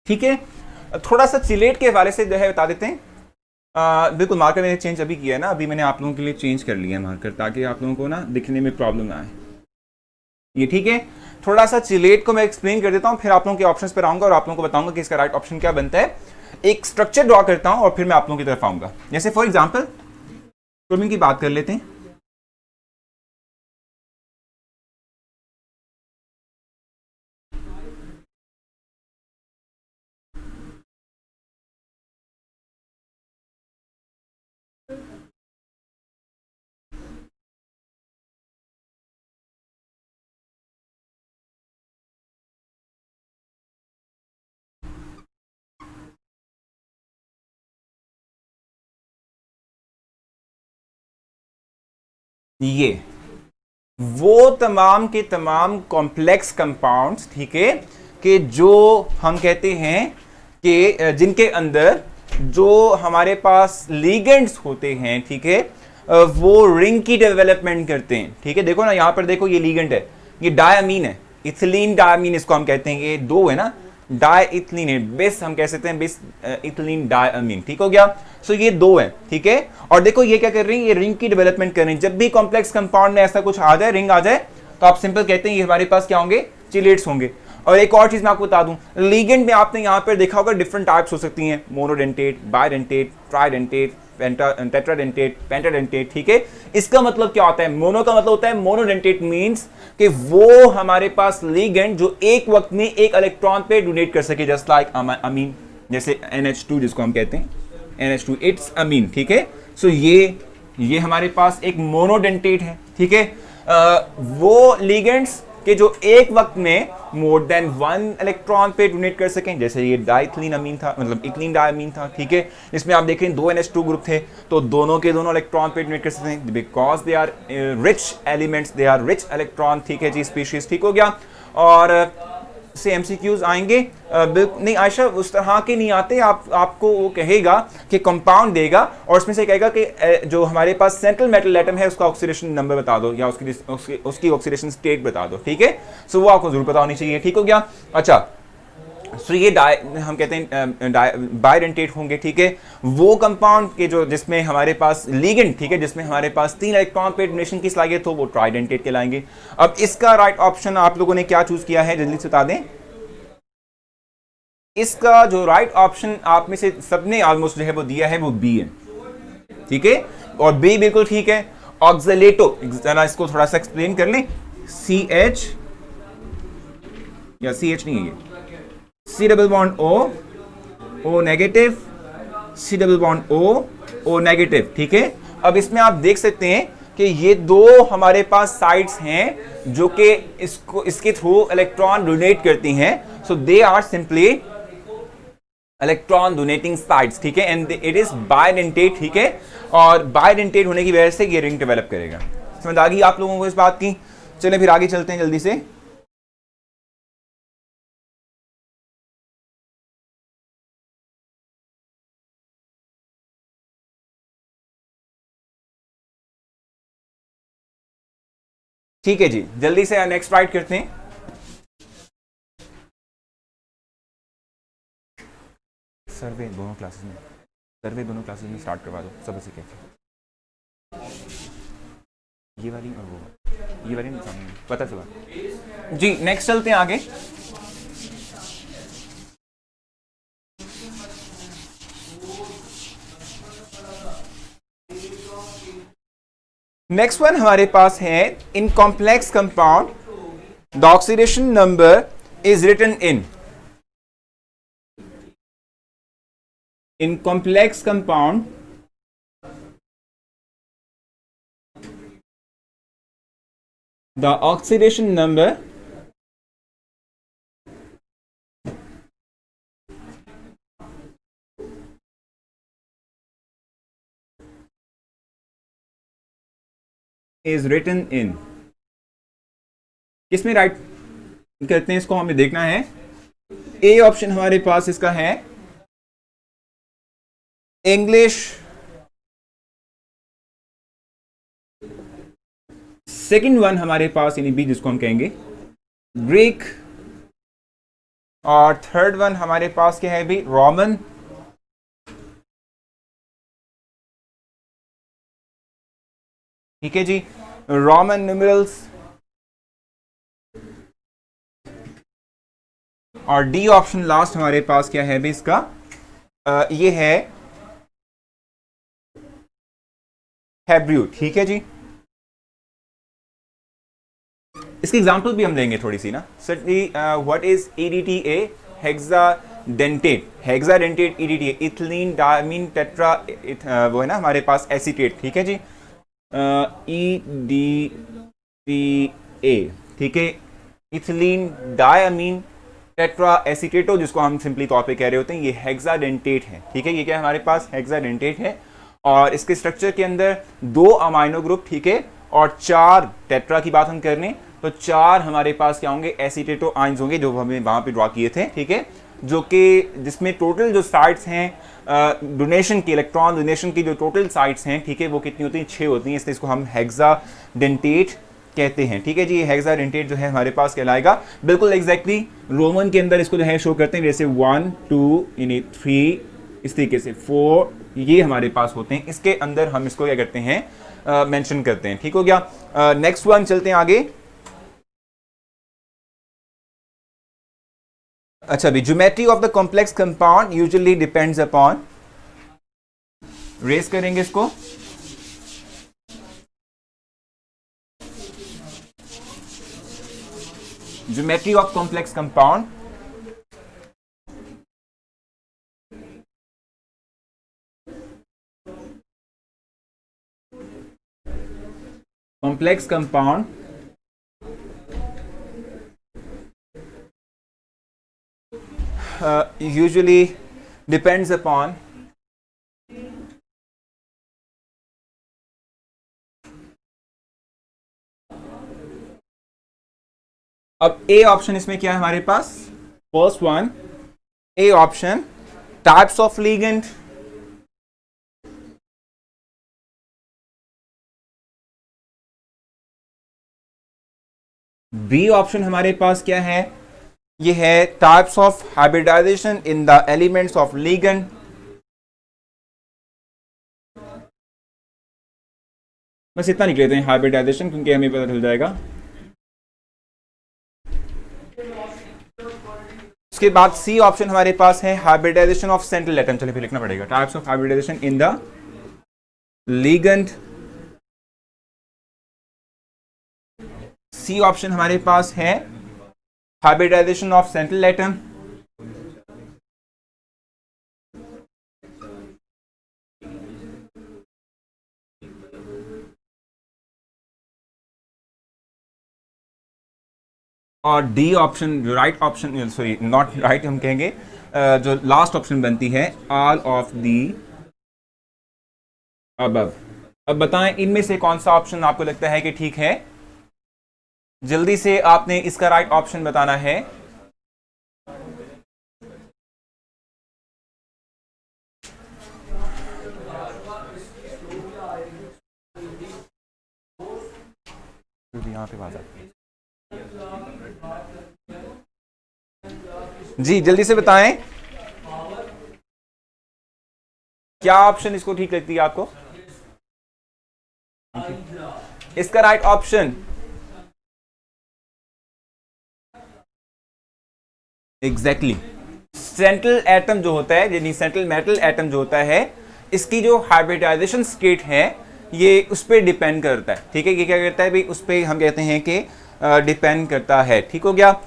ठीक है, थोड़ा सा चिलेट के हवाले से जो है बता देते हैं। बिल्कुल मार्कर मैंने चेंज अभी किया है ना, अभी मैंने आप लोगों के लिए चेंज कर लिया है मार्कर, ताकि आप लोगों को ना दिखने में प्रॉब्लम ना आए। ये ठीक है, थोड़ा सा चिलेट को मैं एक्सप्लेन कर देता हूं, फिर आप लोगों के ऑप्शंस पर आऊंगा और आप लोगों को बताऊंगा कि इसका राइट ऑप्शन क्या बनता है। एक स्ट्रक्चर ड्रॉ करता हूं और फिर मैं आप लोगों की तरफ आऊंगा। जैसे फॉर एग्जाम्पल क्रोमियम की बात कर लेते हैं। ये वो तमाम के तमाम कॉम्प्लेक्स कंपाउंड्स, ठीक है, कि जो हम कहते हैं कि जिनके अंदर जो हमारे पास लिगेंड्स होते हैं, ठीक है, वो रिंग की डेवलपमेंट करते हैं। ठीक है, देखो ना यहां पर देखो, ये लिगेंड है, ये डायमीन है, इथिलीन डायमीन इसको हम कहते हैं, ये दो है ना, डाई इथिलीन है, बिस हम कह सकते हैं, बिस इथिलीन डायमीन, ठीक हो गया। सो ये दो है, ठीक है। और देखो ये क्या कर रही है, ये रिंग की डेवलपमेंट कर रही है। जब भी कॉम्प्लेक्स कंपाउंड में ऐसा कुछ आ जाए, रिंग आ जाए, तो आप सिंपल कहते हैं ये हमारे पास क्या होंगे, चिलेट्स होंगे। और एक और चीज मैं आपको बता दूं, लिगेंड में आपने यहां पर देखा होगा डिफरेंट टाइप्स हो सकती हैं, मोनोडेंटेट, बायडेंटेट, ट्राइडेंटेट, टेट्राडेंटेट, पेंटाडेंटेट, ठीक है। इसका मतलब क्या होता है, मोनो का मतलब होता है, मोनोडेंटेट मींस कि वो हमारे पास लिगेंड जो एक वक्त में एक इलेक्ट्रॉन पे डोनेट कर सके, जस्ट लाइक अमीन, जैसे NH2 जिसको हम कहते हैं, NH2 इट्स अमीन, ठीक है। सो ये हमारे पास एक मोनोडेंटेट है, ठीक है। वो लिगेंड्स कि जो एक वक्त में मोर देन वन इलेक्ट्रॉन पे डोनेट कर सकें, जैसे ये डाइथिलीन अमीन था, मतलब इथिलीन डायमीन था, ठीक है। इसमें आप देखें दो NH2 ग्रुप थे, तो दोनों के दोनों इलेक्ट्रॉन पे डोनेट कर सकते हैं, because they are rich elements, they are rich electron, ठीक है जी, स्पीशीज, ठीक हो गया। और से MCQs आएंगे, नहीं आयशा उस तरह के नहीं आते, आपको वो कहेगा कि कंपाउंड देगा और उसमें से कहेगा कि जो हमारे पास सेंट्रल मेटल एटम है उसका ऑक्सीडेशन नंबर बता दो, या उसकी ऑक्सीडेशन स्टेट बता दो, ठीक है। सो वो आपको जरूर पता होनी चाहिए, ठीक हो गया। अच्छा, सो ये हम कहते हैं बायडेंटेट होंगे, ठीक है। वो कंपाउंड के जो जिसमें हमारे पास लिगेंड, ठीक है, जिसमें हमारे पास 3 इलेक्ट्रॉन पे डोनेशन की सलाहियत हो, वो ट्राइडेंटेट कहलाएंगे। अब इसका राइट ऑप्शन आप लोगों ने क्या चूज किया है, जल्दी से बता दें। इसका जो राइट ऑप्शन आप में से सबने ऑलमोस्ट जो है वो दिया है, वो बी है, ठीक है। और बी बिल्कुल ठीक है। ऑक्जेलेटो, जरा इसको थोड़ा सा एक्सप्लेन कर लें। CH या CH नहीं है, ये C double bond O negative, C double bond O negative, ठीक है। अब इसमें आप देख सकते हैं कि ये दो हमारे पास साइड्स हैं जो कि इसके थ्रू इलेक्ट्रॉन डोनेट करती हैं, so they are simply electron donating sides, ठीक है, एंड इट इज बायडेंटेट, ठीक है। और बायडेंटेट होने की वजह से ये रिंग डेवलप करेगा। समझ आ गई आप लोगों को इस बात की। चलें फिर आगे चलते हैं जल्दी से। ठीक है जी, जल्दी से नेक्स्ट राइट करते हैं। सर्वे दोनों क्लासेस में स्टार्ट करवा दो सब इसी कहते हैं, ये वाली और वो ये वाली नहीं पता चला जी। नेक्स्ट चलते हैं आगे। नेक्स्ट वन हमारे पास है in complex compound the oxidation number is written in complex compound the oxidation number is written in किसमें राइट करते हैं इसको हमें देखना है। ए ऑप्शन हमारे पास इसका है इंग्लिश, सेकेंड वन हमारे पास यानी बी जिसको हम कहेंगे ग्रीक, और थर्ड वन हमारे पास क्या है भी रोमन, ठीक है जी, रोमन न्यूमरल्स, और डी ऑप्शन लास्ट हमारे पास क्या है भी इसका ये है हेब्रू, ठीक है जी। इसकी एग्जांपल भी हम लेंगे थोड़ी सी ना। Certainly what is EDTA, hexadentate, hexadentate EDTA, ethylene diamine tetra, वो है ना हमारे पास एसीटेट, ठीक है जी, EDTA, ठीक है, इथिलीन डायमीन टेट्रा एसीटेटो, जिसको हम सिंपली तौर पे कह रहे होते हैं, ये हेक्साडेंटेट है, ठीक है। ये क्या है हमारे पास हेक्साडेंटेट है, और इसके स्ट्रक्चर के अंदर 2 अमाइनो ग्रुप, ठीक है, और 4 टेट्रा की बात हम कर रहे हैं तो 4 हमारे पास क्या होंगे एसीटेटो आइंस होंगे, जो हमने वहां पे ड्रॉ किए थे, ठीक है, जो कि जिसमें टोटल जो साइट्स हैं डोनेशन की, इलेक्ट्रॉन डोनेशन की जो टोटल साइट्स हैं, ठीक है, वो कितनी होती हैं 6 होती हैं, इसलिए इसको हम हेक्साडेंटेट कहते हैं, ठीक है जी। हेक्साडेंटेट जो है हमारे पास कहलाएगा बिल्कुल एग्जैक्टली रोमन के अंदर इसको जो है शो करते हैं, जैसे 1 2 यानी 3, इस तरीके से 4 ये हमारे पास होते हैं, इसके अंदर हम इसको क्या करते हैं मेंशन करते हैं, ठीक हो गया। नेक्स्ट वन चलते हैं आगे। अच्छा भी geometry of the complex compound usually depends upon, रेस करेंगे इसको, geometry of complex compound complex compound usually depends upon अब ए ऑप्शन इसमें क्या है हमारे पास, first one A option types of ligand, B option हमारे पास क्या है, ये है types of hybridization in the elements of ligand, बस इतना लिख लेते हैं हाइब्रिडाइजेशन, क्योंकि हमें पता चल जाएगा। उसके बाद सी ऑप्शन हमारे पास है हाइब्रिडाइजेशन ऑफ सेंट्रल एटम, चलिए फिर लिखना पड़ेगा types of hybridization in the ligand, C option हमारे पास है हाइब्रिडाइजेशन ऑफ सेंट्रल एटम, और डी ऑप्शन जो right option, sorry not right हम कहेंगे, जो लास्ट ऑप्शन बनती है ऑल ऑफ दी अबव। अब बताएं इनमें से कौन सा ऑप्शन आपको लगता है कि ठीक है, जल्दी से आपने इसका राइट ऑप्शन बताना है। यहां पे बात जी, जल्दी से बताएं क्या ऑप्शन इसको ठीक लगती है आपको। इसका right option exactly central atom जो होता है, यानी सेंट्रल मेटल एटम जो होता है, इसकी जो हाइब्रिडाइजेशन स्टेट है ये उस पर डिपेंड करता है, ठीक है। ये क्या करता है भाई, उस पर हम कहते हैं कि डिपेंड करता है, ठीक हो गया।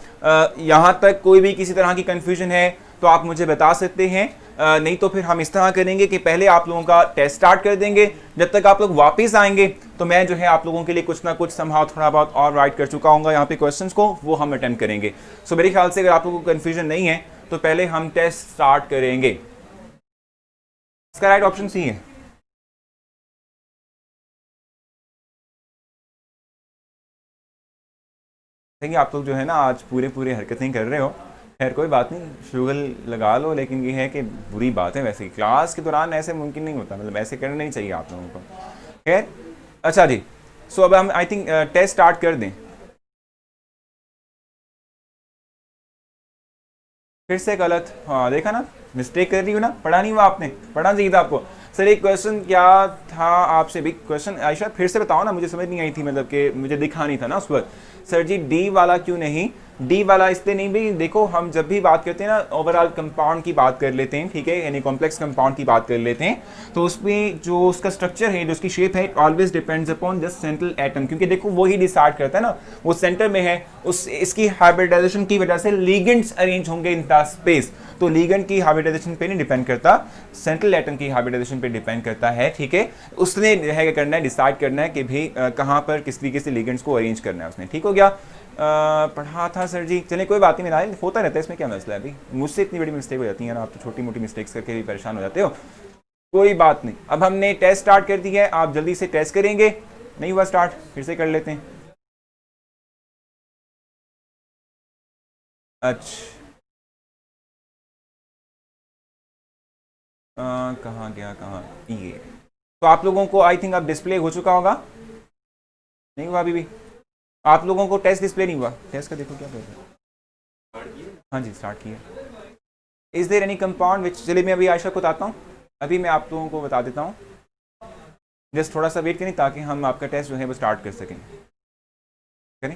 यहाँ तक कोई भी किसी तरह की कंफ्यूजन है तो आप मुझे बता सकते हैं, नहीं तो फिर हम इस तरह करेंगे कि पहले आप लोगों का टेस्ट स्टार्ट कर देंगे, जब तक आप लोग वापस आएंगे तो मैं जो है आप लोगों के लिए कुछ ना कुछ समहाउ थोड़ा बहुत और राइट कर चुका हूँ यहाँ पे क्वेश्चंस को, वो हम अटेम्प्ट करेंगे। सो मेरे ख्याल से अगर आप लोगों को कन्फ्यूजन नहीं है तो पहले हम टेस्ट स्टार्ट करेंगे। इसका राइट ऑप्शन सी है। देखिए आप लोग जो है ना आज पूरे पूरे हरकतें कर रहे हो, खैर कोई बात नहीं, शुगल लगा लो, लेकिन ये है कि बुरी बात है, वैसे क्लास के दौरान ऐसे मुमकिन नहीं होता, मतलब ऐसे करना नहीं चाहिए आप लोगों को, खैर। अच्छा जी, सो अब हम आई थिंक टेस्ट स्टार्ट कर दें। फिर से गलत, हाँ देखा ना, मिस्टेक कर रही हूँ ना, पढ़ा नहीं हुआ आपने, पढ़ना चाहिए था आपको। सर एक क्वेश्चन क्या था आपसे भी, क्वेश्चन आयशा फिर से बताओ ना, मुझे समझ नहीं आई थी, मतलब कि मुझे दिखा नहीं था ना उस वक्त। सर जी डी वाला क्यों नहीं, डी वाला इसलिए नहीं भी, देखो हम जब भी बात करते हैं ना ओवरऑल कंपाउंड की बात कर लेते हैं, ठीक है, यानी कॉम्प्लेक्स कंपाउंड की बात कर लेते हैं, तो उसमें जो उसका स्ट्रक्चर है, जो उसकी शेप है, always depends upon just central atom, क्योंकि देखो वही डिसाइड करता है ना, वो सेंटर में है, उस इसकी हाइब्रिडाइजेशन की वजह से लिगेंड्स अरेंज होंगे इन द स्पेस, तो लिगेंड की हाइब्रिडाइजेशन पे नहीं डिपेंड करता, सेंट्रल एटम की हाइब्रिडाइजेशन पे डिपेंड करता है, ठीक है। उसने है क्या करना है, डिसाइड करना है कि भाई कहाँ पर किस तरीके से लिगेंड्स को अरेंज करना है उसने, ठीक हो गया। पढ़ा था सर जी, चलिए कोई बात नहीं, मेरा होता रहता है, इसमें क्या मसला है अभी, मुझसे इतनी बड़ी मिस्टेक हो जाती है ना, आप तो छोटी मोटी मिस्टेक्स करके भी परेशान हो जाते हो, कोई बात नहीं। अब हमने टेस्ट स्टार्ट कर दिया है, आप जल्दी से टेस्ट करेंगे, नहीं हुआ स्टार्ट फिर से कर लेते हैं। अच्छा कहाँ गया, कहाँ, ये तो आप लोगों को आई थिंक अब डिस्प्ले हो चुका होगा, नहीं हुआ अभी भी, आप लोगों को टेस्ट डिस्प्ले नहीं हुआ, टेस्ट का देखो क्या कर रहा है, हाँ जी स्टार्ट किया। Is there any compound which, चलिए मैं अभी आयशा को बताता हूँ, अभी मैं आप लोगों को बता देता हूँ, जस्ट थोड़ा सा वेट करें ताकि हम आपका टेस्ट जो है वो स्टार्ट कर सकें, करें।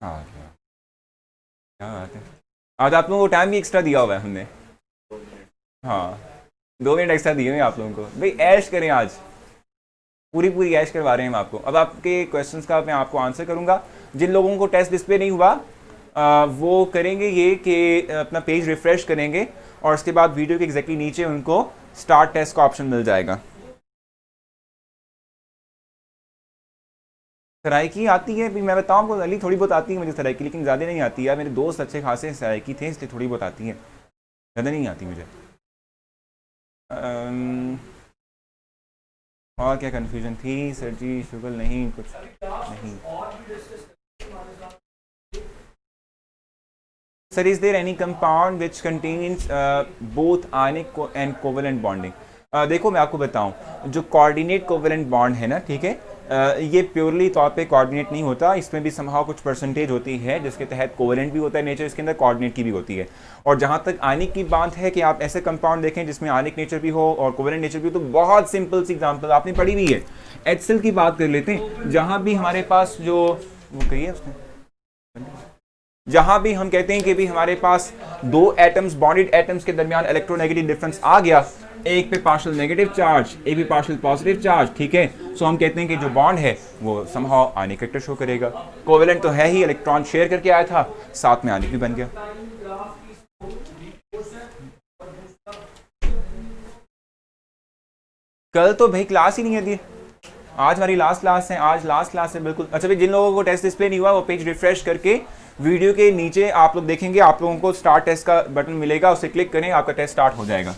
हाँ क्या बात है, आज आप लोगों को टाइम भी एक्स्ट्रा दिया हुआ है हमने, हाँ 2 मिनट एक्स्ट्रा दिए हैं आप लोगों को, भाई ऐश करें आज, पूरी पूरी ऐश करवा रहे हैं हम आपको। अब आपके क्वेश्चंस का मैं आपको आंसर करूंगा, जिन लोगों को टेस्ट डिस्प्ले नहीं हुआ वो करेंगे ये कि अपना पेज रिफ्रेश करेंगे और उसके बाद वीडियो के एग्जैक्टली नीचे उनको स्टार्ट टेस्ट का ऑप्शन मिल जाएगा। सराइकी आती है, भी मैं बताऊँ आपको, अली थोड़ी बहुत आती है मुझे सराइकी, लेकिन ज़्यादा नहीं आती है, मेरे दोस्त अच्छे खासे सराइकी थे इसलिए थोड़ी बहुत आती है, ज़्यादा नहीं आती मुझे। अम्म, और क्या कन्फ्यूजन थी सर जी, शुगल नहीं, कुछ नहीं। Sir is there any compound which contains both ionic and covalent bonding. देखो मैं आपको बताऊं, जो कोऑर्डिनेट कोवेलेंट बॉन्ड है ना, ठीक है, ये प्योरली तौर पे कोऑर्डिनेट नहीं होता, इसमें भी समहाउ कुछ परसेंटेज होती है जिसके तहत कोवेलेंट भी होता है नेचर, इसके अंदर कोऑर्डिनेट की भी होती है। और जहाँ तक आयनिक की बात है कि आप ऐसे कंपाउंड देखें जिसमें आयनिक नेचर भी हो और कोवेलेंट नेचर भी हो, तो बहुत सिंपल सी एग्जांपल आपने पढ़ी हुई है, एचसीएल की बात कर लेते हैं, जहाँ भी हमारे पास जो वो कही है उसने, जहां भी हम कहते हैं कि भी हमारे पास दो एटम्स, बॉन्डेड एटम्स के दरमियान इलेक्ट्रोनेगेटिव डिफरेंस आ गया, एक पे पार्शियल नेगेटिव चार्ज, एक पे पार्शियल पॉजिटिव चार्ज, ठीक है, सो हम कहते हैं कि जो बॉन्ड है वो समहाउ आयनिक वेक्टर शो करेगा। कोवेलेंट तो है ही, इलेक्ट्रॉन शेयर करके आया था, साथ में आयनिक भी बन गया। कल तो भाई क्लास ही नहीं है दी, आज हमारी लास्ट क्लास है, आज लास्ट क्लास है बिल्कुल। अच्छा भाई, जिन लोगों को टेस्ट डिस्प्ले नहीं हुआ वो पेज रिफ्रेश करके वीडियो के नीचे आप लोग देखेंगे, आप लोगों को स्टार्ट टेस्ट का बटन मिलेगा, उसे क्लिक करें, आपका टेस्ट स्टार्ट हो जाएगा।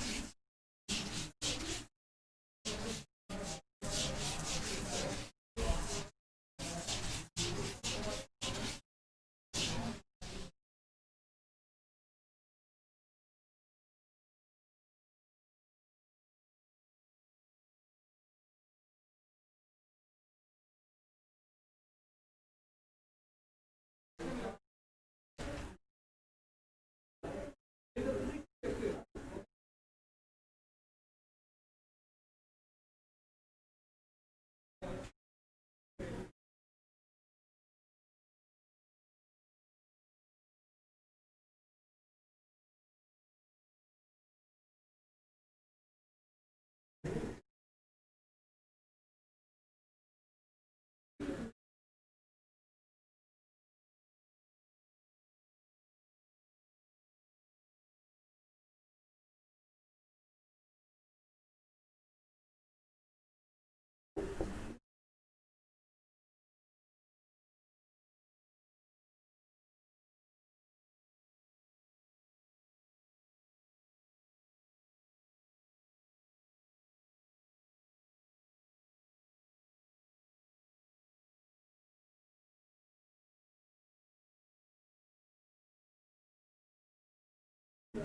तो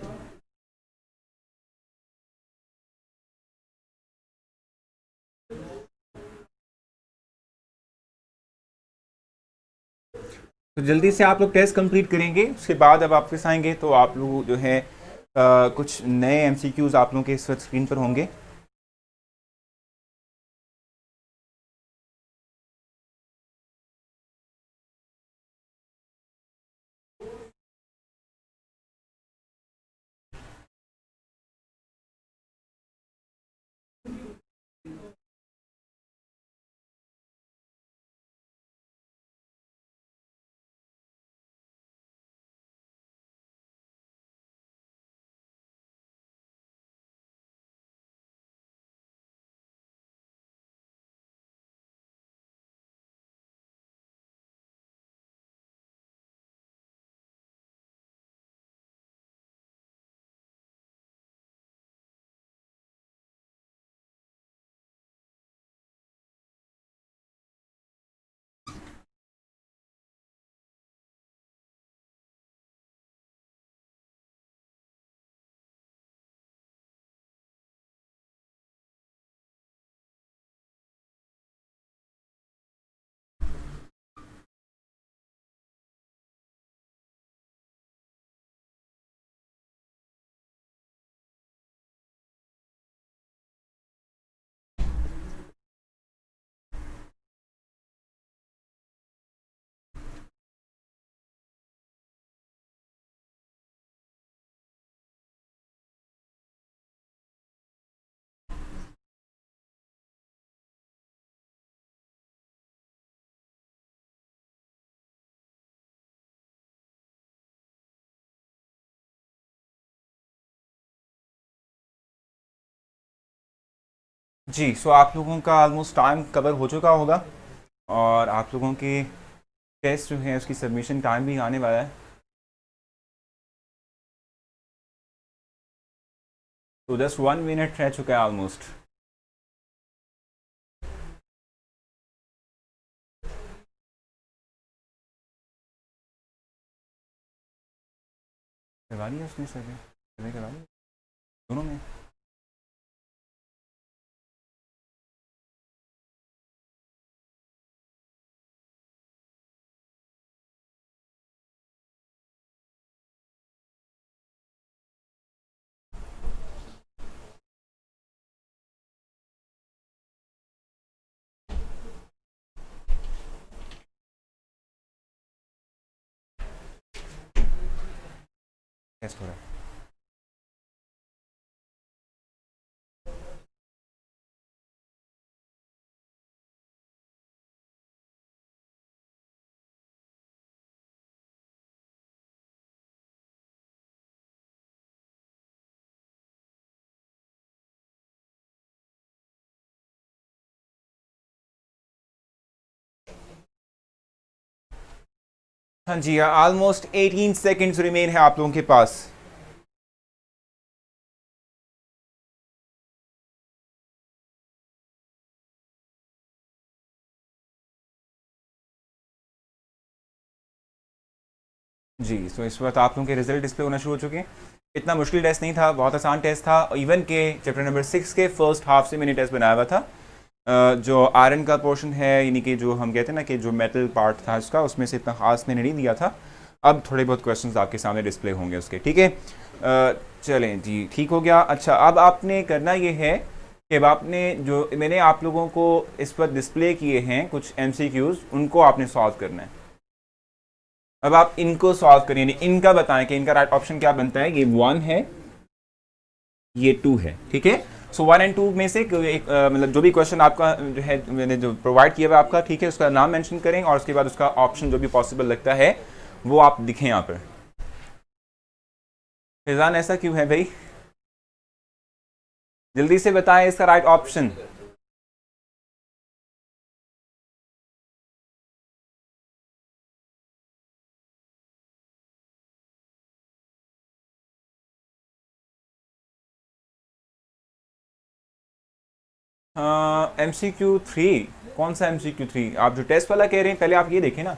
जल्दी से आप लोग टेस्ट कंप्लीट करेंगे, उसके बाद अब वापस आएंगे तो आप लोग जो है कुछ नए एमसीक्यूज आप लोगों के इस वक्त स्क्रीन पर होंगे। जी, सो आप लोगों का ऑलमोस्ट टाइम कवर हो चुका होगा और आप लोगों के टेस्ट जो है उसकी सबमिशन टाइम भी आने वाला है। तो जस्ट 1 मिनट रह चुका है ऑलमोस्ट। करवा लिया उसने सर्वे? सर्वे करवा लिया दोनों में? टेस्ट हो रहा है। हाँ जी, ऑलमोस्ट 18 सेकेंड्स रिमेन है आप लोगों के पास। जी, तो इस वक्त आप लोगों के रिजल्ट डिस्प्ले होना शुरू हो चुके हैं। इतना मुश्किल टेस्ट नहीं था, बहुत आसान टेस्ट था। इवन के चैप्टर नंबर 6 के फर्स्ट हाफ से मैंने टेस्ट बनाया हुआ था। जो आयरन का पोर्शन है, यानी कि जो हम कहते हैं ना कि जो मेटल पार्ट था इसका, उसमें से इतना खास मैंने नहीं दिया था। अब थोड़े बहुत क्वेश्चंस आपके सामने डिस्प्ले होंगे उसके, ठीक है। चलें जी, ठीक हो गया। अच्छा, अब आपने करना ये है कि अब आपने जो मैंने आप लोगों को इस पर डिस्प्ले किए हैं कुछ एमसीक्यूज, उनको आपने सॉल्व करना है। अब आप इनको सॉल्व करिए, इनका बताएं कि इनका राइट ऑप्शन क्या बनता है। ये 1 है, ये 2 है, ठीक है। सो 1 एंड 2 में से एक मतलब जो भी क्वेश्चन आपका जो है मैंने जो प्रोवाइड किया हुआ आपका, ठीक है, उसका नाम मेंशन करें और उसके बाद उसका ऑप्शन जो भी पॉसिबल लगता है वो आप दिखें यहाँ पर। फैजान, ऐसा क्यों है भाई? जल्दी से बताएं इसका राइट ऑप्शन। MCQ3? कौन सा MCQ3? आप जो टेस्ट वाला कह रहे हैं, पहले आप ये देखें ना,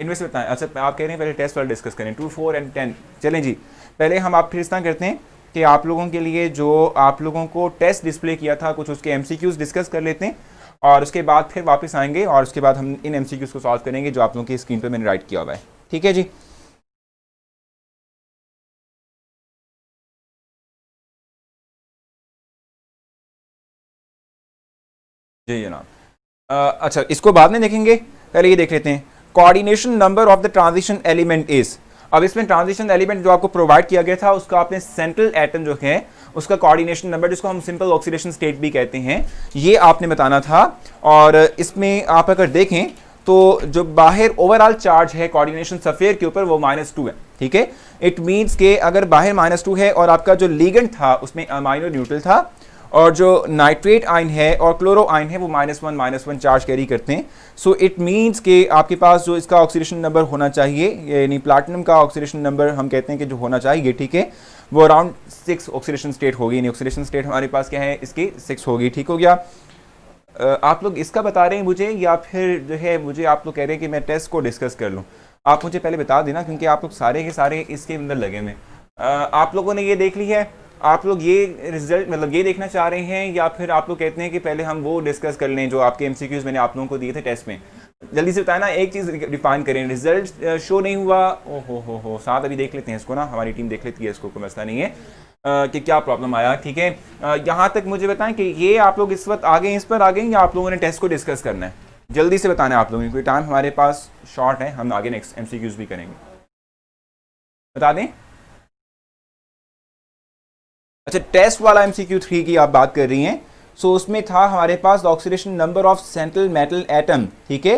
इनमें से बताएं। अच्छा, आप कह रहे हैं पहले टेस्ट वाला डिस्कस करें, 2, 4 एंड 10। चलें जी, पहले हम आप फिर इस तरह करते हैं कि आप लोगों के लिए जो आप लोगों को टेस्ट डिस्प्ले किया था कुछ उसके MCQs डिस्कस कर लेते हैं और उसके बाद फिर वापस आएंगे और उसके बाद हम इन MCQs को सॉल्व करेंगे जो आप लोगों की स्क्रीन पर मैंने राइट किया हुआ है। ठीक है जी। जी जनाब। अच्छा, इसको बाद में देखेंगे, पहले ये देख लेते हैं। Coordination number of the transition element is, अब इसमें ट्रांजिशन एलिमेंट जो आपको प्रोवाइड किया गया था उसका आपने सेंट्रल एटम जो है उसका कोऑर्डिनेशन नंबर, जिसको हम सिंपल ऑक्सीडेशन स्टेट भी कहते हैं, ये आपने बताना था। और इसमें आप अगर देखें तो जो बाहर ओवरऑल चार्ज है कोऑर्डिनेशन सफेयर के ऊपर वो -2 है। ठीक है, इट मीन्स के अगर बाहर -2 है और आपका जो लिगेंड था उसमें अमाइनो न्यूट्रल था और जो नाइट्रेट आयन है और क्लोरो आयन है वो -1 चार्ज कैरी करते हैं। सो इट मीन्स कि आपके पास जो इसका ऑक्सीडेशन नंबर होना चाहिए, यानी प्लैटिनम का ऑक्सीडेशन नंबर हम कहते हैं कि जो होना चाहिए, ठीक है, वो अराउंड 6 ऑक्सीडेशन स्टेट होगी। यानी ऑक्सीडेशन स्टेट हमारे पास क्या है, इसकी 6 होगी। ठीक हो गया। आप लोग इसका बता रहे हैं मुझे या फिर जो है मुझे आप लोग कह रहे हैं कि मैं टेस्ट को डिस्कस कर लूँ? आप मुझे पहले बता देना क्योंकि आप लोग सारे के सारे इसके अंदर लगे हुए। आप लोगों ने ये देख ली है, आप लोग ये रिजल्ट मतलब ये देखना चाह रहे हैं या फिर आप लोग कहते हैं कि पहले हम वो डिस्कस कर लें जो आपके MCQs मैंने आप लोगों को दिए थे टेस्ट में? जल्दी से बताया ना, एक चीज़ डिफाइन करें। रिजल्ट शो नहीं हुआ, ओ हो साथ अभी देख लेते हैं इसको ना, हमारी टीम देख लेती है इसको, कोई मसला नहीं है कि क्या प्रॉब्लम आया। ठीक है, यहाँ तक मुझे बताएं कि ये आप लोग इस वक्त आगे इस पर आ गए या आप लोगों ने टेस्ट को डिस्कस करना है? जल्दी से बताना है आप लोगों को, टाइम हमारे पास शॉर्ट है, हम आगे नेक्स्ट MCQs भी करेंगे। बता दें। अच्छा, टेस्ट वाला MCQ3 की आप बात कर रही हैं। सो उसमें था हमारे पास oxidation number of central metal atom. ठीक है,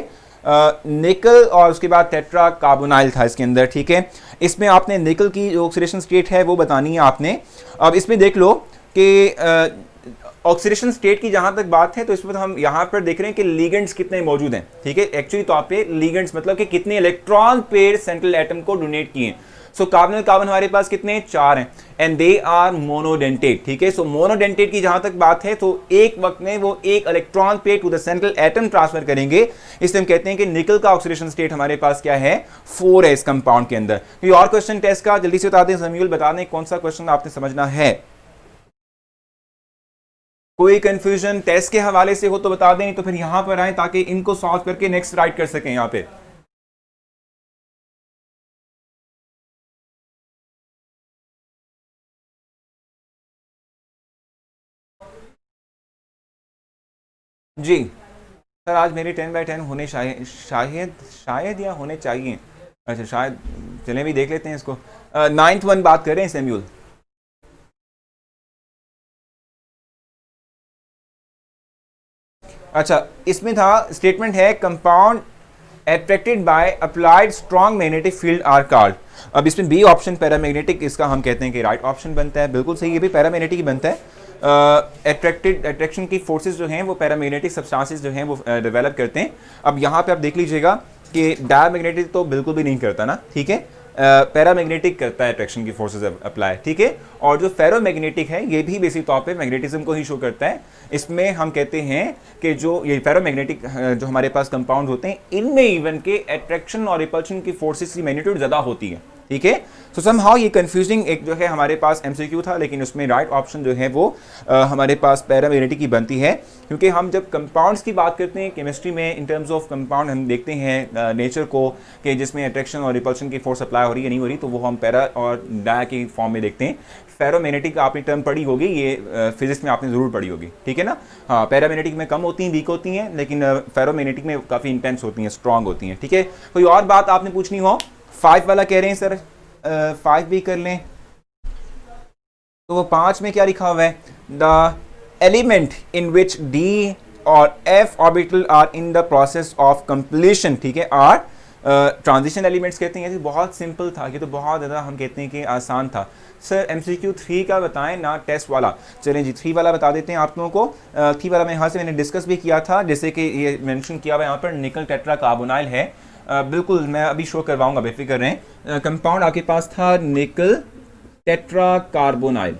निकल और उसके बाद टेट्रा कार्बोनाइल था इसके अंदर। ठीक है, इसमें आपने निकल की जो ऑक्सीडेशन स्टेट है वो बतानी है आपने। अब इसमें देख लो कि ऑक्सीडेशन स्टेट की जहां तक बात है तो इस वक्त हम यहां पर देख रहे हैं कि लिगेंड्स कितने मौजूद हैं। ठीक है, एक्चुअली तो आप पे लिगेंड्स मतलब कि कितने इलेक्ट्रॉन पेयर सेंट्रल एटम को डोनेट किए। सो कार्बन कार्बन हमारे पास कितने, 4 हैं एंड दे आर मोनोडेंटेट। ठीक है, सो मोनोडेंटेट की जहां तक बात है तो एक वक्त में वो एक electron pair to the central atom transfer करेंगे। इसलिए हम कहते हैं कि निकल का ऑक्सीडेशन स्टेट हमारे पास क्या है, 4 है इस कंपाउंड के अंदर। कोई और क्वेश्चन टेस्ट का जल्दी से बता दें, समीउल बता दें कौन सा क्वेश्चन आपने समझना है? कोई कंफ्यूजन टेस्ट के हवाले से हो तो बता दें, तो फिर यहां पर आए ताकि इनको सॉल्व करके नेक्स्ट राइट कर सकें यहां पे। जी सर, आज मेरी 10/10 होने शायद या होने चाहिए। अच्छा शायद, चलें भी देख लेते हैं इसको। 9th 1 बात करें सैम्यूल। अच्छा, इसमें था स्टेटमेंट है compound attracted by applied strong magnetic field are called. अब इसमें बी ऑप्शन पैरामैग्नेटिक, इसका हम कहते हैं कि राइट ऑप्शन बनता है। बिल्कुल सही, ये भी पैरामैग्नेटिक ही बनता है। अट्रैक्शन की फोर्सेस जो हैं वो पैरामैग्नेटिक सब्सटेंसेस जो हैं वो डेवलप करते हैं। अब यहाँ पे आप देख लीजिएगा कि डायमैग्नेटिक तो बिल्कुल भी नहीं करता ना। ठीक है, पैरामैग्नेटिक करता है अट्रैक्शन की फोर्सेस अप्लाई। ठीक है, और जो फेरोमैग्नेटिक है ये भी बेसिक तौर पे मैग्नेटिज्म को ही शो करता है। इसमें हम कहते हैं कि जो ये फेरोमैग्नेटिक जो हमारे पास कंपाउंड होते हैं इनमें इवन के अट्रैक्शन और रिपल्शन की फोर्सेस की मैग्नीट्यूड ज़्यादा होती है। ठीक है, सो समहाउ ये कंफ्यूजिंग एक जो है हमारे पास MCQ था, लेकिन उसमें राइट ऑप्शन जो है वो हमारे पास पैरामैग्नेटिक की बनती है। क्योंकि हम जब कंपाउंड्स की बात करते हैं केमिस्ट्री में, इन टर्म्स ऑफ कंपाउंड हम देखते हैं नेचर को कि जिसमें अट्रैक्शन और रिपल्शन की फोर्स अप्लाई हो रही है नहीं हो रही, तो वो हम पैरा और डाया की फॉर्म में देखते हैं। फेरोमैग्नेटिक आपने टर्म पढ़ी होगी, ये फिजिक्स में आपने ज़रूर पढ़ी होगी। ठीक है ना। हाँ, पैरामैग्नेटिक में कम होती हैं, वीक होती हैं, लेकिन फेरोमैग्नेटिक में काफ़ी इंटेंस होती हैं, स्ट्रॉन्ग होती हैं। ठीक है, कोई और बात आपने पूछनी हो? 5 वाला कह रहे हैं सर 5 भी कर लें, तो वो 5 में क्या लिखा हुआ है, the element in which D और F orbital are in the process of completion. ठीक है, आर ट्रांजिशन एलिमेंट्स कहते हैं। ये बहुत सिंपल था, ये तो बहुत ज़्यादा हम कहते हैं कि आसान था। सर MCQ 3 का बताएं ना, टेस्ट वाला। चलें जी 3 वाला बता देते हैं आप लोगों को। 3 वाला मैं यहाँ से मैंने डिस्कस भी किया था, जैसे कि ये मेंशन किया हुआ यहाँ पर निकल टेट्रा कार्बोनाइल है। बिल्कुल मैं अभी शो करवाऊंगा, बेफिक्र रहें। कंपाउंड आपके पास था निकल टेट्रा कार्बोनाइल।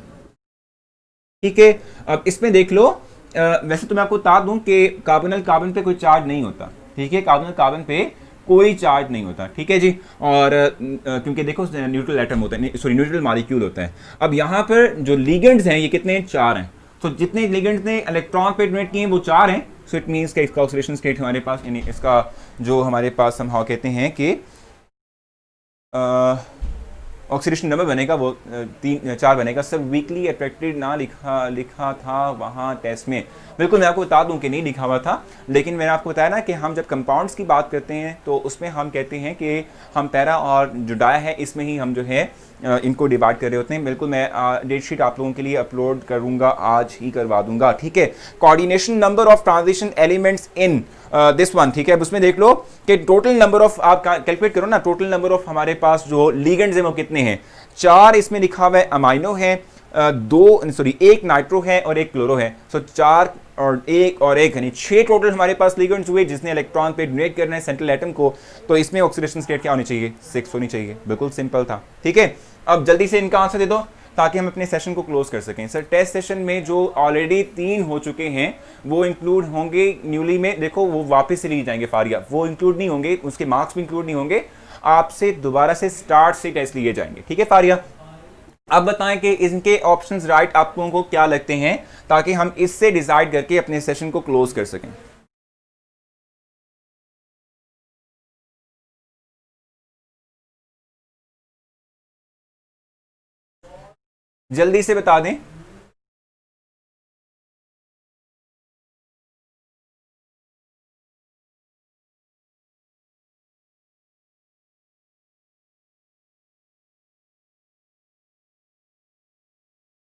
ठीक है, अब इसमें देख लो, वैसे तो मैं आपको बता दूं कि कार्बोनाइल कार्बन पे कोई चार्ज नहीं होता। ठीक है, कार्बोनाइल कार्बन पे कोई चार्ज नहीं होता, ठीक है जी। और क्योंकि देखो न्यूट्रल एटम होता है, सॉरी न्यूट्रल मॉलिक्यूल होता है। अब यहाँ पर जो लिगेंड्स हैं ये कितने हैं, 4 हैं। तो जितने लिगेंड्स ने इलेक्ट्रॉन पे डोनेट किए हैं वो 4 हैं। सो इट मीन्स कि इसका ऑक्सीडेशन स्टेट हमारे पास, यानी इसका जो हमारे पास हम हाँ कहते हैं कि ऑक्सीडेशन नंबर बनेगा वो 4 बनेगा। सर वीकली अट्रैक्टेड ना लिखा था वहाँ टेस्ट में। बिल्कुल मैं आपको बता दूं कि नहीं लिखा हुआ था, लेकिन मैंने आपको बताया ना कि हम जब कंपाउंड्स की बात करते हैं तो उसमें हम कहते हैं कि हम पैरा और जो डाया है इसमें ही हम जो है इनको डिवाइड कर रहे होते हैं। बिल्कुल मैं डेट शीट आप लोगों के लिए अपलोड करूंगा, आज ही करवा दूंगा, ठीक है। Coordination number of transition elements in this one, ठीक है। अब उसमें देख लो कि टोटल नंबर ऑफ, आप कैलकुलेट करो ना, टोटल नंबर ऑफ हमारे पास जो लिगेंड्स हैं वो कितने हैं। 4 इसमें लिखा हुआ है अमाइनो है, 1 नाइट्रो है और 1 क्लोरो है। सो 4 और 1 यानी 6 टोटल हमारे पास लिगेंड्स हुए जिसने इलेक्ट्रॉन पे डोनेट करना है सेंट्रल एटम को। तो इसमें ऑक्सीडेशन स्टेट क्या होनी चाहिए, 6 होनी चाहिए। बिल्कुल सिंपल था, ठीक है। अब जल्दी से इनका आंसर दे दो ताकि हम अपने सेशन को क्लोज कर सकें। सर टेस्ट सेशन में जो ऑलरेडी 3 हो चुके हैं वो इंक्लूड होंगे न्यूली में, देखो वो वापस से लिए जाएंगे फारिया, वो इंक्लूड नहीं होंगे, उसके मार्क्स भी इंक्लूड नहीं होंगे, आपसे दोबारा से स्टार्ट से टेस्ट लिए जाएंगे, ठीक है फारिया। अब बताएं कि इनके ऑप्शंस राइट आप लोगों को क्या लगते हैं ताकि हम इससे डिसाइड करके अपने सेशन को क्लोज कर सकें। जल्दी से बता दें।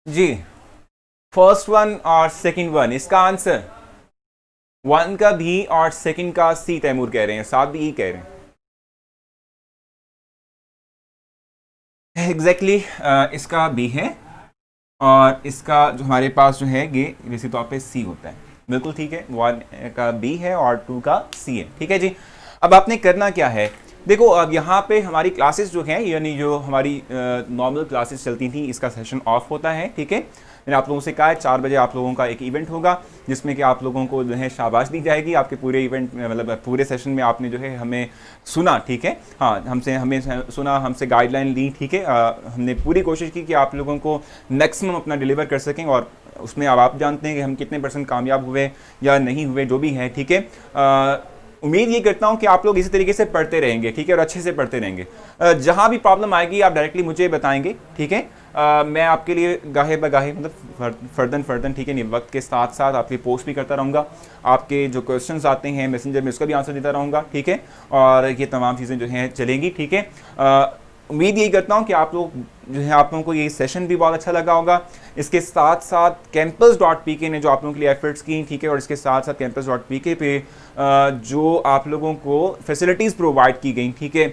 जी फर्स्ट वन और सेकंड वन, इसका आंसर 1 का भी और सेकंड का सी तैमूर कह रहे हैं, साथ भी ई कह रहे हैं। एग्जैक्टली इसका बी है और इसका जो हमारे पास जो है ये इसी तौर पे सी होता है। बिल्कुल ठीक है, 1 का बी है और 2 का सी है, ठीक है जी। अब आपने करना क्या है, देखो अब यहाँ पे हमारी क्लासेस जो हैं, यानी जो हमारी नॉर्मल क्लासेस चलती थी, इसका सेशन ऑफ होता है, ठीक है। मैंने आप लोगों से कहा है 4 बजे आप लोगों का एक इवेंट होगा जिसमें कि आप लोगों को जो है शाबाश दी जाएगी आपके पूरे इवेंट में, मतलब पूरे सेशन में आपने जो है हमें सुना, ठीक है। हाँ हमें सुना, हमसे गाइडलाइन ली, ठीक है। हमने पूरी कोशिश की कि आप लोगों को मैक्सिमम अपना डिलीवर कर सकें और उसमें अब आप जानते हैं कि हम कितने % कामयाब हुए या नहीं हुए, जो भी है, ठीक है। उम्मीद ये करता हूँ कि आप लोग इसी तरीके से पढ़ते रहेंगे, ठीक है, और अच्छे से पढ़ते रहेंगे। जहाँ भी प्रॉब्लम आएगी आप डायरेक्टली मुझे बताएंगे, ठीक है। मैं आपके लिए गाहे बगाहे मतलब फर्दन, ठीक है, नहीं वक्त के साथ साथ आपकी पोस्ट भी करता रहूँगा, आपके जो क्वेश्चंस आते हैं मैसेंजर में उसका भी आंसर देता रहूँगा, ठीक है। और ये तमाम चीज़ें जो हैं चलेंगी, ठीक है। उम्मीद यही करता हूँ कि आप लोग जो है, आप लोगों को ये सेशन भी बहुत अच्छा लगा होगा। इसके साथ साथ campus.pk ने जो आप लोगों के लिए एफर्ट्स की, ठीक है, और इसके साथ साथ campus.pk पे जो आप लोगों को फैसिलिटीज़ प्रोवाइड की गई, ठीक है,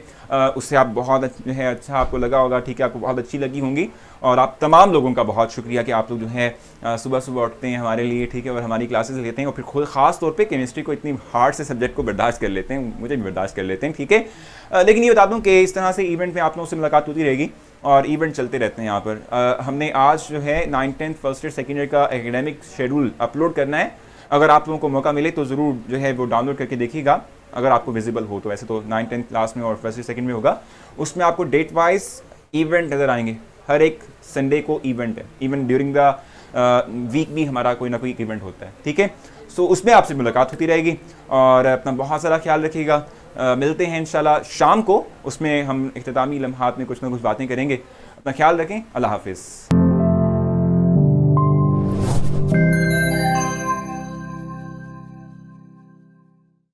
उससे आप बहुत जो है अच्छा आपको लगा होगा, ठीक है, आपको बहुत अच्छी लगी होंगी। और आप तमाम लोगों का बहुत शुक्रिया कि आप लोग जो है सुबह सुबह उठते हैं हमारे लिए, ठीक है, और हमारी क्लासेस लेते हैं और फिर खुद ख़ास तौर पे केमिस्ट्री को इतनी हार्ड से सब्जेक्ट को बर्दाश्त कर लेते हैं, मुझे भी बर्दाश्त कर लेते हैं, ठीक है। लेकिन ये बता दूं कि इस तरह से इवेंट में आप लोगों से मुलाकात होती रहेगी और इवेंट चलते रहते हैं यहाँ पर। हमने आज जो है 9th 10th first year second year का एकेडमिक शेड्यूल अपलोड करना है। अगर आप लोगों को मौका मिले तो ज़रूर जो है वो डाउनलोड करके देखिएगा, अगर आपको विजिबल हो तो। वैसे तो 9th 10th क्लास में और फर्स्ट ईयर सेकेंड में होगा, उसमें आपको डेट वाइज इवेंट नज़र आएंगे। हर एक संडे को इवेंट है, इवन ड्यूरिंग द वीक भी हमारा कोई ना कोई इवेंट होता है, ठीक है। सो उसमें आपसे मुलाकात होती रहेगी और अपना बहुत सारा ख्याल रखिएगा। मिलते हैं इंशाल्लाह शाम को, उसमें हम इख्तितामी लम्हात में कुछ ना कुछ बातें करेंगे। अपना ख्याल रखें, अल्लाह हाफिज़।